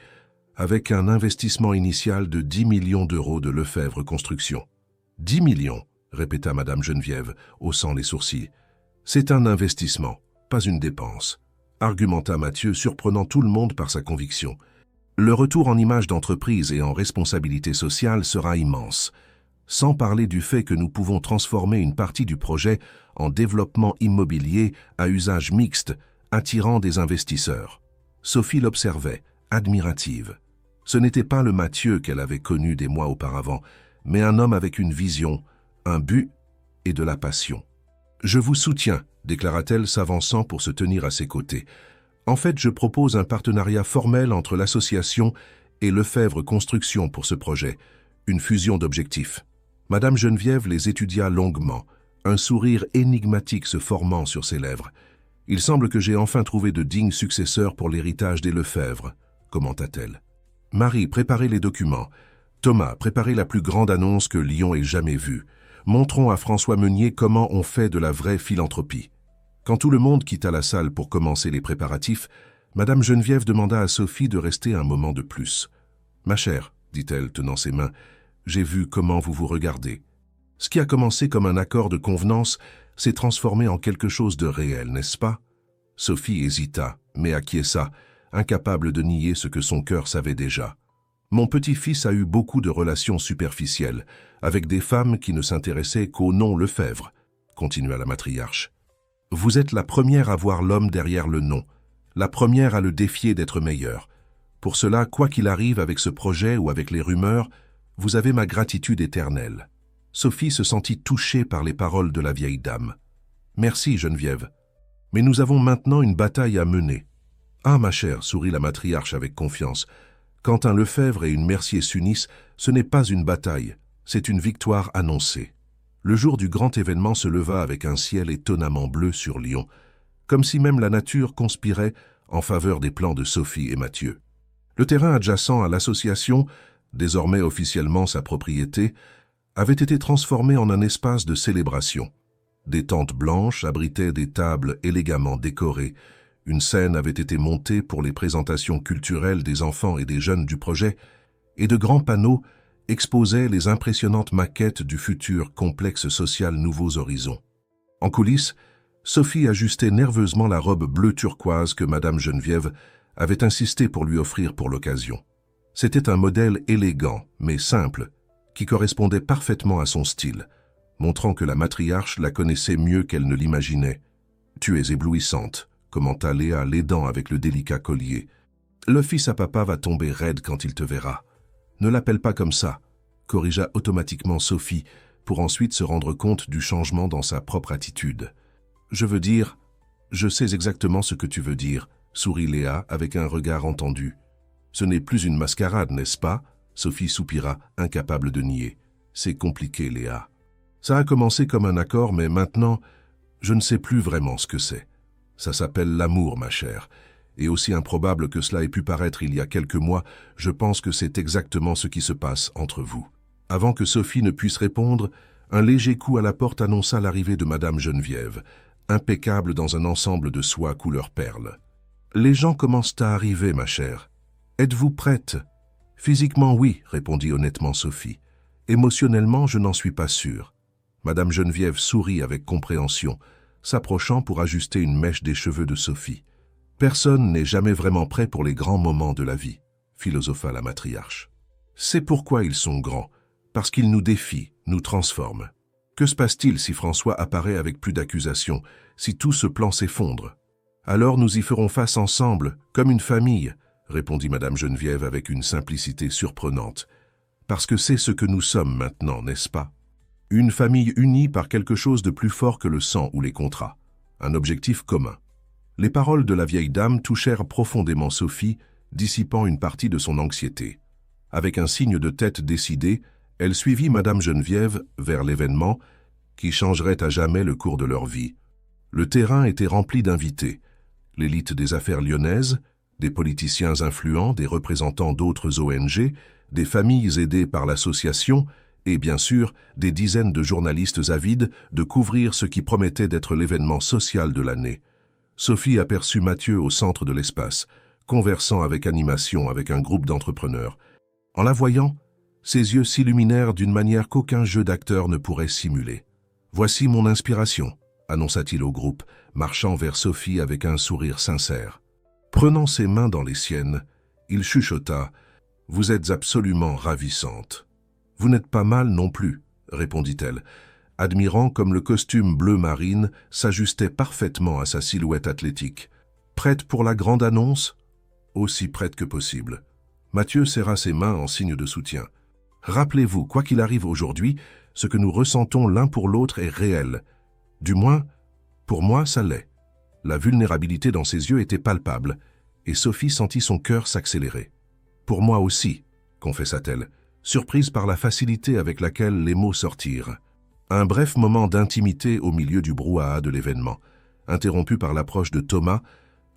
avec un investissement initial de 10 millions d'euros de Lefebvre Construction. »« 10 millions, répéta Madame Geneviève, haussant les sourcils. C'est un investissement, pas une dépense, argumenta Mathieu, surprenant tout le monde par sa conviction. Le retour en image d'entreprise et en responsabilité sociale sera immense, sans parler du fait que nous pouvons transformer une partie du projet en développement immobilier à usage mixte, attirant des investisseurs. Sophie l'observait, admirative. Ce n'était pas le Mathieu qu'elle avait connu des mois auparavant, mais un homme avec une vision, un but et de la passion. « Je vous soutiens », déclara-t-elle s'avançant pour se tenir à ses côtés. « En fait, je propose un partenariat formel entre l'association et Lefebvre Construction pour ce projet, une fusion d'objectifs. » Madame Geneviève les étudia longuement, un sourire énigmatique se formant sur ses lèvres. « Il semble que j'ai enfin trouvé de dignes successeurs pour l'héritage des Lefebvre, » commenta-t-elle. « Marie, préparez les documents. Thomas, préparez la plus grande annonce que Lyon ait jamais vue. Montrons à François Meunier comment on fait de la vraie philanthropie. » Quand tout le monde quitta la salle pour commencer les préparatifs, Madame Geneviève demanda à Sophie de rester un moment de plus. « Ma chère, » dit-elle, tenant ses mains, « j'ai vu comment vous vous regardez. Ce qui a commencé comme un accord de convenance s'est transformé en quelque chose de réel, n'est-ce pas ?» Sophie hésita, mais acquiesça, incapable de nier ce que son cœur savait déjà. « Mon petit-fils a eu beaucoup de relations superficielles, avec des femmes qui ne s'intéressaient qu'au nom Lefebvre, » continua la matriarche. « Vous êtes la première à voir l'homme derrière le nom, la première à le défier d'être meilleur. Pour cela, quoi qu'il arrive avec ce projet ou avec les rumeurs, vous avez ma gratitude éternelle. » Sophie se sentit touchée par les paroles de la vieille dame. « Merci, Geneviève. Mais nous avons maintenant une bataille à mener. »« Ah, ma chère, sourit la matriarche avec confiance, Quand un Lefebvre et une Mercier s'unissent, ce n'est pas une bataille, c'est une victoire annoncée. Le jour du grand événement se leva avec un ciel étonnamment bleu sur Lyon, comme si même la nature conspirait en faveur des plans de Sophie et Mathieu. Le terrain adjacent à l'association, désormais officiellement sa propriété, avait été transformé en un espace de célébration. Des tentes blanches abritaient des tables élégamment décorées. Une scène avait été montée pour les présentations culturelles des enfants et des jeunes du projet, et de grands panneaux exposaient les impressionnantes maquettes du futur complexe social Nouveaux Horizons. En coulisses, Sophie ajustait nerveusement la robe bleu turquoise que Madame Geneviève avait insisté pour lui offrir pour l'occasion. C'était un modèle élégant, mais simple, qui correspondait parfaitement à son style, montrant que la matriarche la connaissait mieux qu'elle ne l'imaginait. « Tu es éblouissante », commenta Léa, l'aidant avec le délicat collier. « Le fils à papa va tomber raide quand il te verra. » « Ne l'appelle pas comme ça », corrigea automatiquement Sophie, pour ensuite se rendre compte du changement dans sa propre attitude. « Je veux dire, je sais exactement ce que tu veux dire », sourit Léa avec un regard entendu. « Ce n'est plus une mascarade, n'est-ce pas ?» Sophie soupira, incapable de nier. « C'est compliqué, Léa. Ça a commencé comme un accord, mais maintenant, je ne sais plus vraiment ce que c'est. Ça s'appelle l'amour, ma chère. Et aussi improbable que cela ait pu paraître il y a quelques mois, je pense que c'est exactement ce qui se passe entre vous. » Avant que Sophie ne puisse répondre, un léger coup à la porte annonça l'arrivée de Madame Geneviève, impeccable dans un ensemble de soie couleur perle. « Les gens commencent à arriver, ma chère. Êtes-vous prête ?»« Physiquement, oui, » répondit honnêtement Sophie. « Émotionnellement, je n'en suis pas sûre. » Madame Geneviève sourit avec compréhension, s'approchant pour ajuster une mèche des cheveux de Sophie. « Personne n'est jamais vraiment prêt pour les grands moments de la vie, » philosopha la matriarche. « C'est pourquoi ils sont grands, parce qu'ils nous défient, nous transforment. Que se passe-t-il si François apparaît avec plus d'accusations, si tout ce plan s'effondre? Alors nous y ferons face ensemble, comme une famille, » répondit Madame Geneviève avec une simplicité surprenante. « Parce que c'est ce que nous sommes maintenant, n'est-ce pas? Une famille unie par quelque chose de plus fort que le sang ou les contrats, un objectif commun. » Les paroles de la vieille dame touchèrent profondément Sophie, dissipant une partie de son anxiété. Avec un signe de tête décidé, elle suivit Madame Geneviève vers l'événement qui changerait à jamais le cours de leur vie. Le terrain était rempli d'invités. L'élite des affaires lyonnaises, des politiciens influents, des représentants d'autres ONG, des familles aidées par l'association et bien sûr des dizaines de journalistes avides de couvrir ce qui promettait d'être l'événement social de l'année. Sophie aperçut Mathieu au centre de l'espace, conversant avec animation avec un groupe d'entrepreneurs. En la voyant, ses yeux s'illuminèrent d'une manière qu'aucun jeu d'acteur ne pourrait simuler. « Voici mon inspiration », annonça-t-il au groupe, marchant vers Sophie avec un sourire sincère. Prenant ses mains dans les siennes, il chuchota « Vous êtes absolument ravissante. »« Vous n'êtes pas mal non plus, » répondit-elle, admirant comme le costume bleu marine s'ajustait parfaitement à sa silhouette athlétique. « Prête pour la grande annonce ?»« Aussi prête que possible. » Mathieu serra ses mains en signe de soutien. « Rappelez-vous, quoi qu'il arrive aujourd'hui, ce que nous ressentons l'un pour l'autre est réel. Du moins, pour moi, ça l'est. » La vulnérabilité dans ses yeux était palpable, et Sophie sentit son cœur s'accélérer. « Pour moi aussi, » confessa-t-elle, surprise par la facilité avec laquelle les mots sortirent. Un bref moment d'intimité au milieu du brouhaha de l'événement, interrompu par l'approche de Thomas,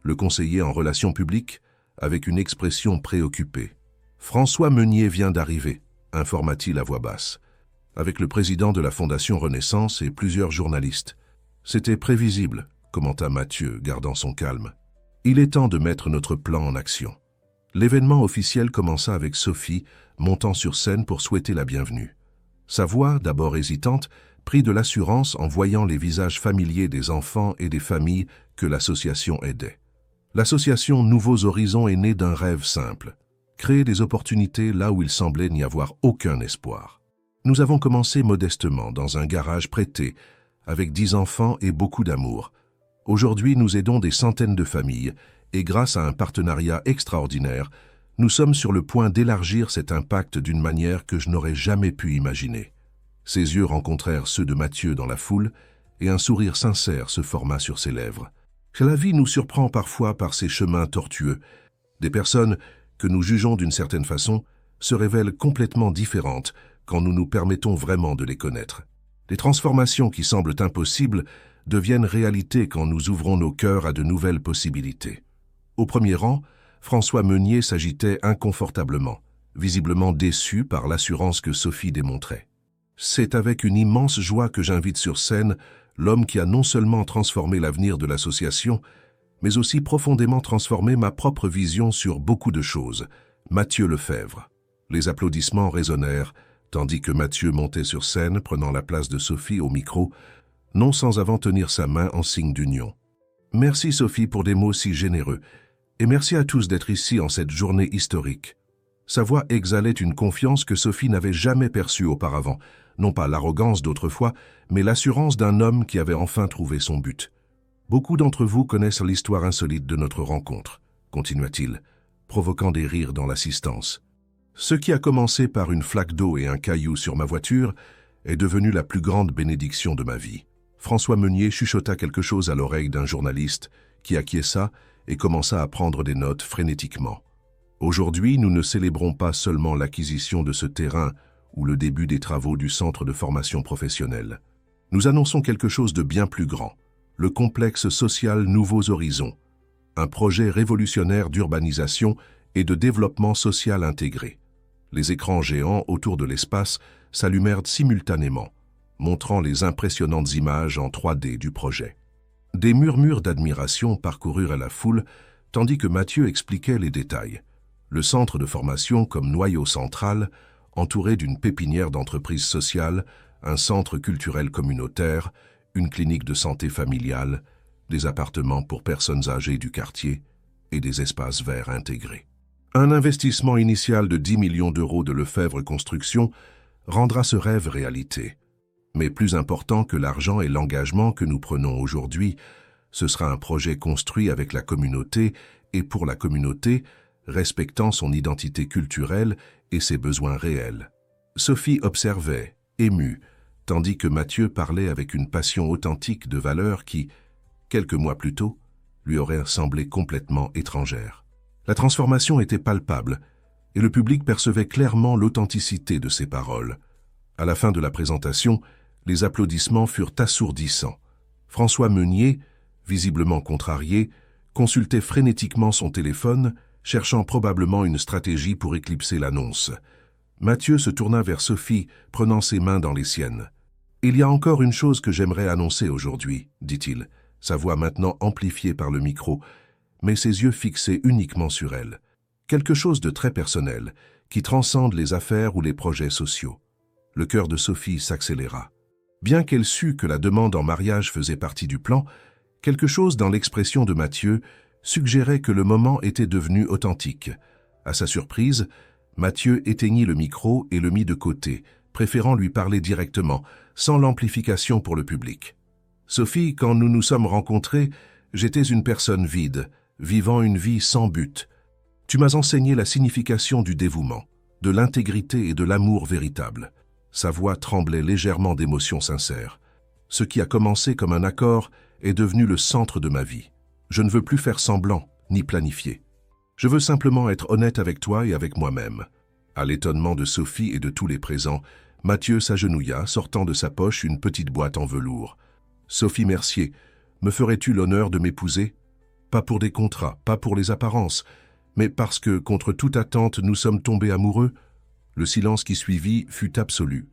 le conseiller en relations publiques, avec une expression préoccupée. « François Meunier vient d'arriver », informa-t-il à voix basse, avec le président de la Fondation Renaissance et plusieurs journalistes. « C'était prévisible », commenta Mathieu, gardant son calme. « Il est temps de mettre notre plan en action. » L'événement officiel commença avec Sophie, montant sur scène pour souhaiter la bienvenue. Sa voix, d'abord hésitante, prit de l'assurance en voyant les visages familiers des enfants et des familles que l'association aidait. L'association Nouveaux Horizons est née d'un rêve simple, créer des opportunités là où il semblait n'y avoir aucun espoir. Nous avons commencé modestement dans un garage prêté, avec 10 enfants et beaucoup d'amour. Aujourd'hui, nous aidons des centaines de familles et grâce à un partenariat extraordinaire, nous sommes sur le point d'élargir cet impact d'une manière que je n'aurais jamais pu imaginer. Ses yeux rencontrèrent ceux de Mathieu dans la foule et un sourire sincère se forma sur ses lèvres. La vie nous surprend parfois par ces chemins tortueux. Des personnes que nous jugeons d'une certaine façon, se révèlent complètement différentes quand nous nous permettons vraiment de les connaître. Les transformations qui semblent impossibles deviennent réalité quand nous ouvrons nos cœurs à de nouvelles possibilités. Au premier rang, François Meunier s'agitait inconfortablement, visiblement déçu par l'assurance que Sophie démontrait. C'est avec une immense joie que j'invite sur scène l'homme qui a non seulement transformé l'avenir de l'association, mais aussi profondément transformé ma propre vision sur beaucoup de choses, Mathieu Lefebvre. Les applaudissements résonnèrent, tandis que Mathieu montait sur scène, prenant la place de Sophie au micro, non sans avant tenir sa main en signe d'union. Merci Sophie pour des mots si généreux, et merci à tous d'être ici en cette journée historique. Sa voix exhalait une confiance que Sophie n'avait jamais perçue auparavant, non pas l'arrogance d'autrefois, mais l'assurance d'un homme qui avait enfin trouvé son but. Beaucoup d'entre vous connaissent l'histoire insolite de notre rencontre, continua-t-il, provoquant des rires dans l'assistance. Ce qui a commencé par une flaque d'eau et un caillou sur ma voiture est devenu la plus grande bénédiction de ma vie. François Meunier chuchota quelque chose à l'oreille d'un journaliste qui acquiesça et commença à prendre des notes frénétiquement. Aujourd'hui, nous ne célébrons pas seulement l'acquisition de ce terrain ou le début des travaux du centre de formation professionnelle. Nous annonçons quelque chose de bien plus grand, le complexe social Nouveaux Horizons, un projet révolutionnaire d'urbanisation et de développement social intégré. Les écrans géants autour de l'espace s'allumèrent simultanément, montrant les impressionnantes images en 3D du projet. Des murmures d'admiration parcoururent la foule, tandis que Mathieu expliquait les détails. Le centre de formation comme noyau central, entouré d'une pépinière d'entreprises sociales, un centre culturel communautaire, une clinique de santé familiale, des appartements pour personnes âgées du quartier et des espaces verts intégrés. Un investissement initial de 10 millions d'euros de Lefebvre Construction rendra ce rêve réalité. Mais plus important que l'argent et l'engagement que nous prenons aujourd'hui, ce sera un projet construit avec la communauté et pour la communauté, respectant son identité culturelle et ses besoins réels. Sophie observait, émue, tandis que Mathieu parlait avec une passion authentique de valeurs qui, quelques mois plus tôt, lui auraient semblé complètement étrangères. La transformation était palpable, et le public percevait clairement l'authenticité de ses paroles. À la fin de la présentation, les applaudissements furent assourdissants. François Meunier, visiblement contrarié, consultait frénétiquement son téléphone, cherchant probablement une stratégie pour éclipser l'annonce. Mathieu se tourna vers Sophie, prenant ses mains dans les siennes. « Il y a encore une chose que j'aimerais annoncer aujourd'hui, » dit-il, sa voix maintenant amplifiée par le micro, mais ses yeux fixés uniquement sur elle. Quelque chose de très personnel, qui transcende les affaires ou les projets sociaux. Le cœur de Sophie s'accéléra. Bien qu'elle sût que la demande en mariage faisait partie du plan, quelque chose dans l'expression de Mathieu suggérait que le moment était devenu authentique. À sa surprise, Mathieu éteignit le micro et le mit de côté, préférant lui parler directement, sans l'amplification pour le public. « Sophie, quand nous nous sommes rencontrés, j'étais une personne vide, vivant une vie sans but. Tu m'as enseigné la signification du dévouement, de l'intégrité et de l'amour véritable. » Sa voix tremblait légèrement d'émotion sincère. « Ce qui a commencé comme un accord est devenu le centre de ma vie. Je ne veux plus faire semblant, ni planifier. Je veux simplement être honnête avec toi et avec moi-même. » À l'étonnement de Sophie et de tous les présents, Mathieu s'agenouilla, sortant de sa poche une petite boîte en velours. « Sophie Mercier, me ferais-tu l'honneur de m'épouser? Pas pour des contrats, pas pour les apparences, mais parce que, contre toute attente, nous sommes tombés amoureux. » Le silence qui suivit fut absolu.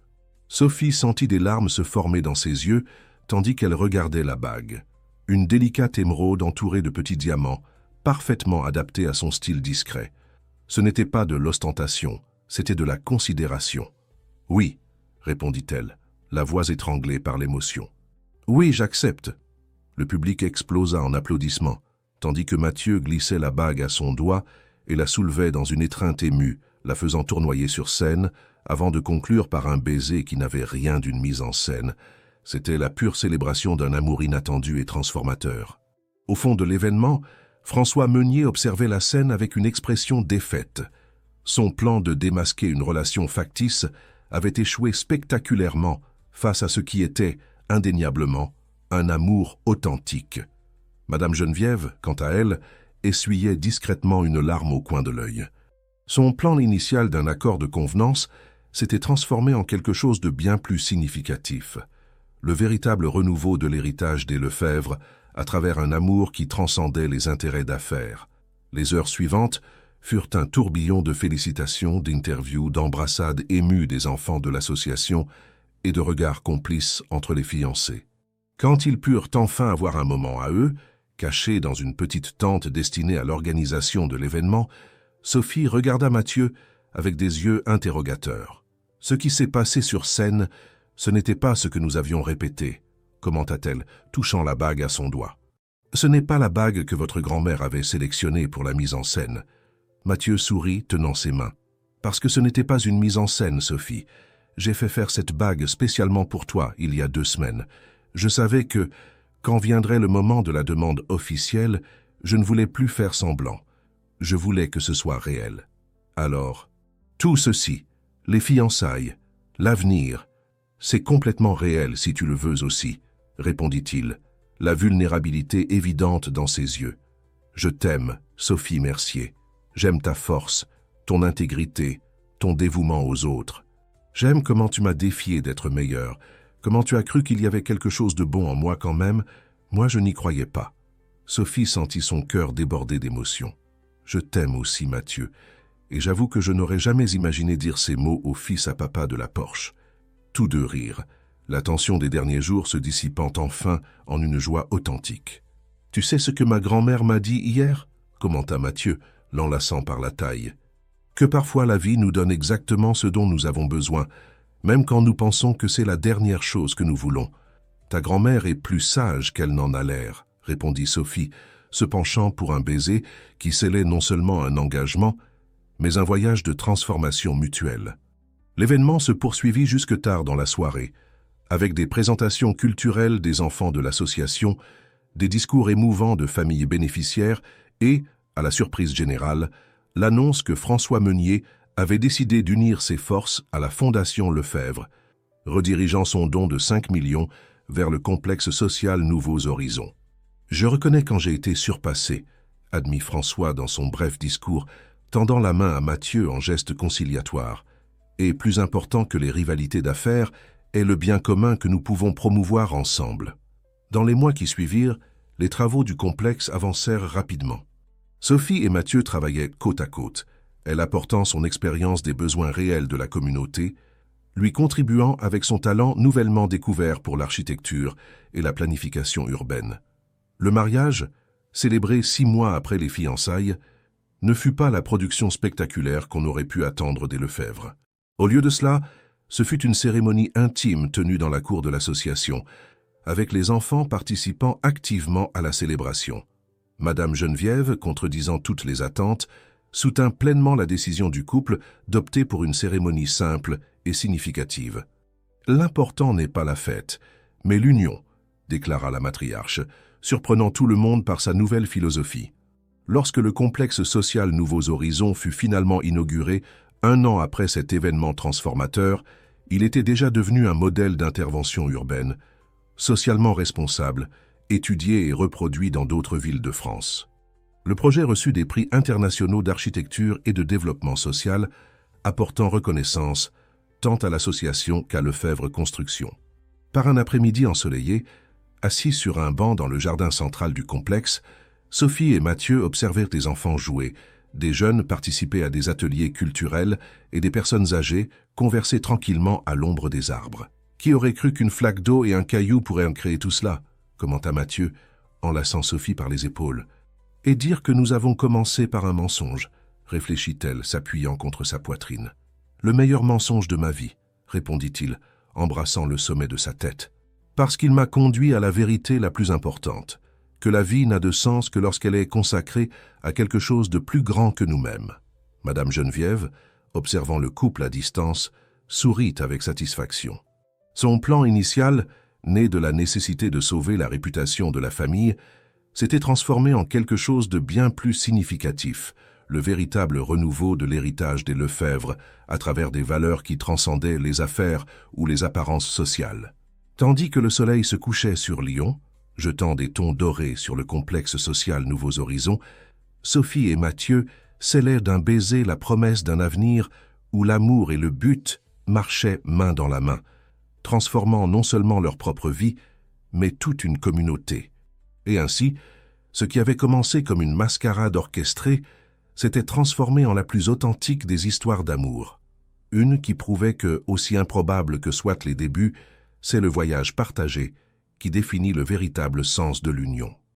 Sophie sentit des larmes se former dans ses yeux, tandis qu'elle regardait la bague. Une délicate émeraude entourée de petits diamants, parfaitement adaptée à son style discret. Ce n'était pas de l'ostentation, c'était de la considération. « Oui, » répondit-elle, la voix étranglée par l'émotion. « Oui, j'accepte. » Le public explosa en applaudissements, tandis que Mathieu glissait la bague à son doigt et la soulevait dans une étreinte émue, la faisant tournoyer sur scène, avant de conclure par un baiser qui n'avait rien d'une mise en scène. C'était la pure célébration d'un amour inattendu et transformateur. Au fond de l'événement, François Meunier observait la scène avec une expression défaite. Son plan de démasquer une relation factice avait échoué spectaculairement face à ce qui était, indéniablement, un amour authentique. Madame Geneviève, quant à elle, essuyait discrètement une larme au coin de l'œil. Son plan initial d'un accord de convenance s'était transformé en quelque chose de bien plus significatif. Le véritable renouveau de l'héritage des Lefebvre à travers un amour qui transcendait les intérêts d'affaires. Les heures suivantes furent un tourbillon de félicitations, d'interviews, d'embrassades émues des enfants de l'association et de regards complices entre les fiancés. Quand ils purent enfin avoir un moment à eux, cachés dans une petite tente destinée à l'organisation de l'événement, Sophie regarda Mathieu avec des yeux interrogateurs. « Ce qui s'est passé sur scène, ce n'était pas ce que nous avions répété, » commenta-t-elle, touchant la bague à son doigt. « Ce n'est pas la bague que votre grand-mère avait sélectionnée pour la mise en scène. » Mathieu sourit, tenant ses mains. « Parce que ce n'était pas une mise en scène, Sophie. J'ai fait faire cette bague spécialement pour toi il y a 2 semaines. Je savais que, quand viendrait le moment de la demande officielle, je ne voulais plus faire semblant. Je voulais que ce soit réel. Alors, tout ceci, les fiançailles, l'avenir, c'est complètement réel si tu le veux aussi, répondit-il, la vulnérabilité évidente dans ses yeux. Je t'aime, Sophie Mercier. J'aime ta force, ton intégrité, ton dévouement aux autres. J'aime comment tu m'as défié d'être meilleur, comment tu as cru qu'il y avait quelque chose de bon en moi quand même. Moi, je n'y croyais pas. Sophie sentit son cœur déborder d'émotion. Je t'aime aussi, Mathieu, et j'avoue que je n'aurais jamais imaginé dire ces mots au fils à papa de la Porche. Tous deux rirent, la tension des derniers jours se dissipant enfin en une joie authentique. « Tu sais ce que ma grand-mère m'a dit hier ?» commenta Mathieu, l'enlaçant par la taille. « Que parfois la vie nous donne exactement ce dont nous avons besoin, même quand nous pensons que c'est la dernière chose que nous voulons. Ta grand-mère est plus sage qu'elle n'en a l'air, » répondit Sophie, se penchant pour un baiser qui scellait non seulement un engagement, mais un voyage de transformation mutuelle. L'événement se poursuivit jusque tard dans la soirée, avec des présentations culturelles des enfants de l'association, des discours émouvants de familles bénéficiaires et, à la surprise générale, l'annonce que François Meunier avait décidé d'unir ses forces à la Fondation Lefebvre, redirigeant son don de 5 millions vers le complexe social Nouveaux Horizons. « Je reconnais quand j'ai été surpassé », admit François dans son bref discours, tendant la main à Mathieu en geste conciliatoire. « Et plus important que les rivalités d'affaires est le bien commun que nous pouvons promouvoir ensemble. » Dans les mois qui suivirent, les travaux du complexe avancèrent rapidement. Sophie et Mathieu travaillaient côte à côte, elle apportant son expérience des besoins réels de la communauté, lui contribuant avec son talent nouvellement découvert pour l'architecture et la planification urbaine. Le mariage, célébré 6 mois après les fiançailles, ne fut pas la production spectaculaire qu'on aurait pu attendre des Lefebvre. Au lieu de cela, ce fut une cérémonie intime tenue dans la cour de l'association, avec les enfants participant activement à la célébration. Madame Geneviève, contredisant toutes les attentes, soutint pleinement la décision du couple d'opter pour une cérémonie simple et significative. « L'important n'est pas la fête, mais l'union », déclara la matriarche, surprenant tout le monde par sa nouvelle philosophie. Lorsque le complexe social Nouveaux Horizons fut finalement inauguré, 1 an après cet événement transformateur, il était déjà devenu un modèle d'intervention urbaine, socialement responsable, étudié et reproduit dans d'autres villes de France. Le projet reçut des prix internationaux d'architecture et de développement social, apportant reconnaissance tant à l'association qu'à Lefebvre Construction. Par un après-midi ensoleillé, assis sur un banc dans le jardin central du complexe, Sophie et Mathieu observèrent des enfants jouer, des jeunes participer à des ateliers culturels et des personnes âgées converser tranquillement à l'ombre des arbres. « Qui aurait cru qu'une flaque d'eau et un caillou pourraient en créer tout cela ?» commenta Mathieu, enlaçant Sophie par les épaules. « Et dire que nous avons commencé par un mensonge, réfléchit-elle, s'appuyant contre sa poitrine. « Le meilleur mensonge de ma vie, répondit-il, embrassant le sommet de sa tête. Parce qu'il m'a conduit à la vérité la plus importante, que la vie n'a de sens que lorsqu'elle est consacrée à quelque chose de plus grand que nous-mêmes. » Madame Geneviève, observant le couple à distance, sourit avec satisfaction. Son plan initial, né de la nécessité de sauver la réputation de la famille, s'était transformé en quelque chose de bien plus significatif, le véritable renouveau de l'héritage des Lefebvre à travers des valeurs qui transcendaient les affaires ou les apparences sociales. Tandis que le soleil se couchait sur Lyon, jetant des tons dorés sur le complexe social Nouveaux Horizons, Sophie et Mathieu scellaient d'un baiser la promesse d'un avenir où l'amour et le but marchaient main dans la main, transformant non seulement leur propre vie, mais toute une communauté. Et ainsi, ce qui avait commencé comme une mascarade orchestrée s'était transformé en la plus authentique des histoires d'amour. Une qui prouvait que, aussi improbable que soient les débuts, c'est le voyage partagé qui définit le véritable sens de l'union.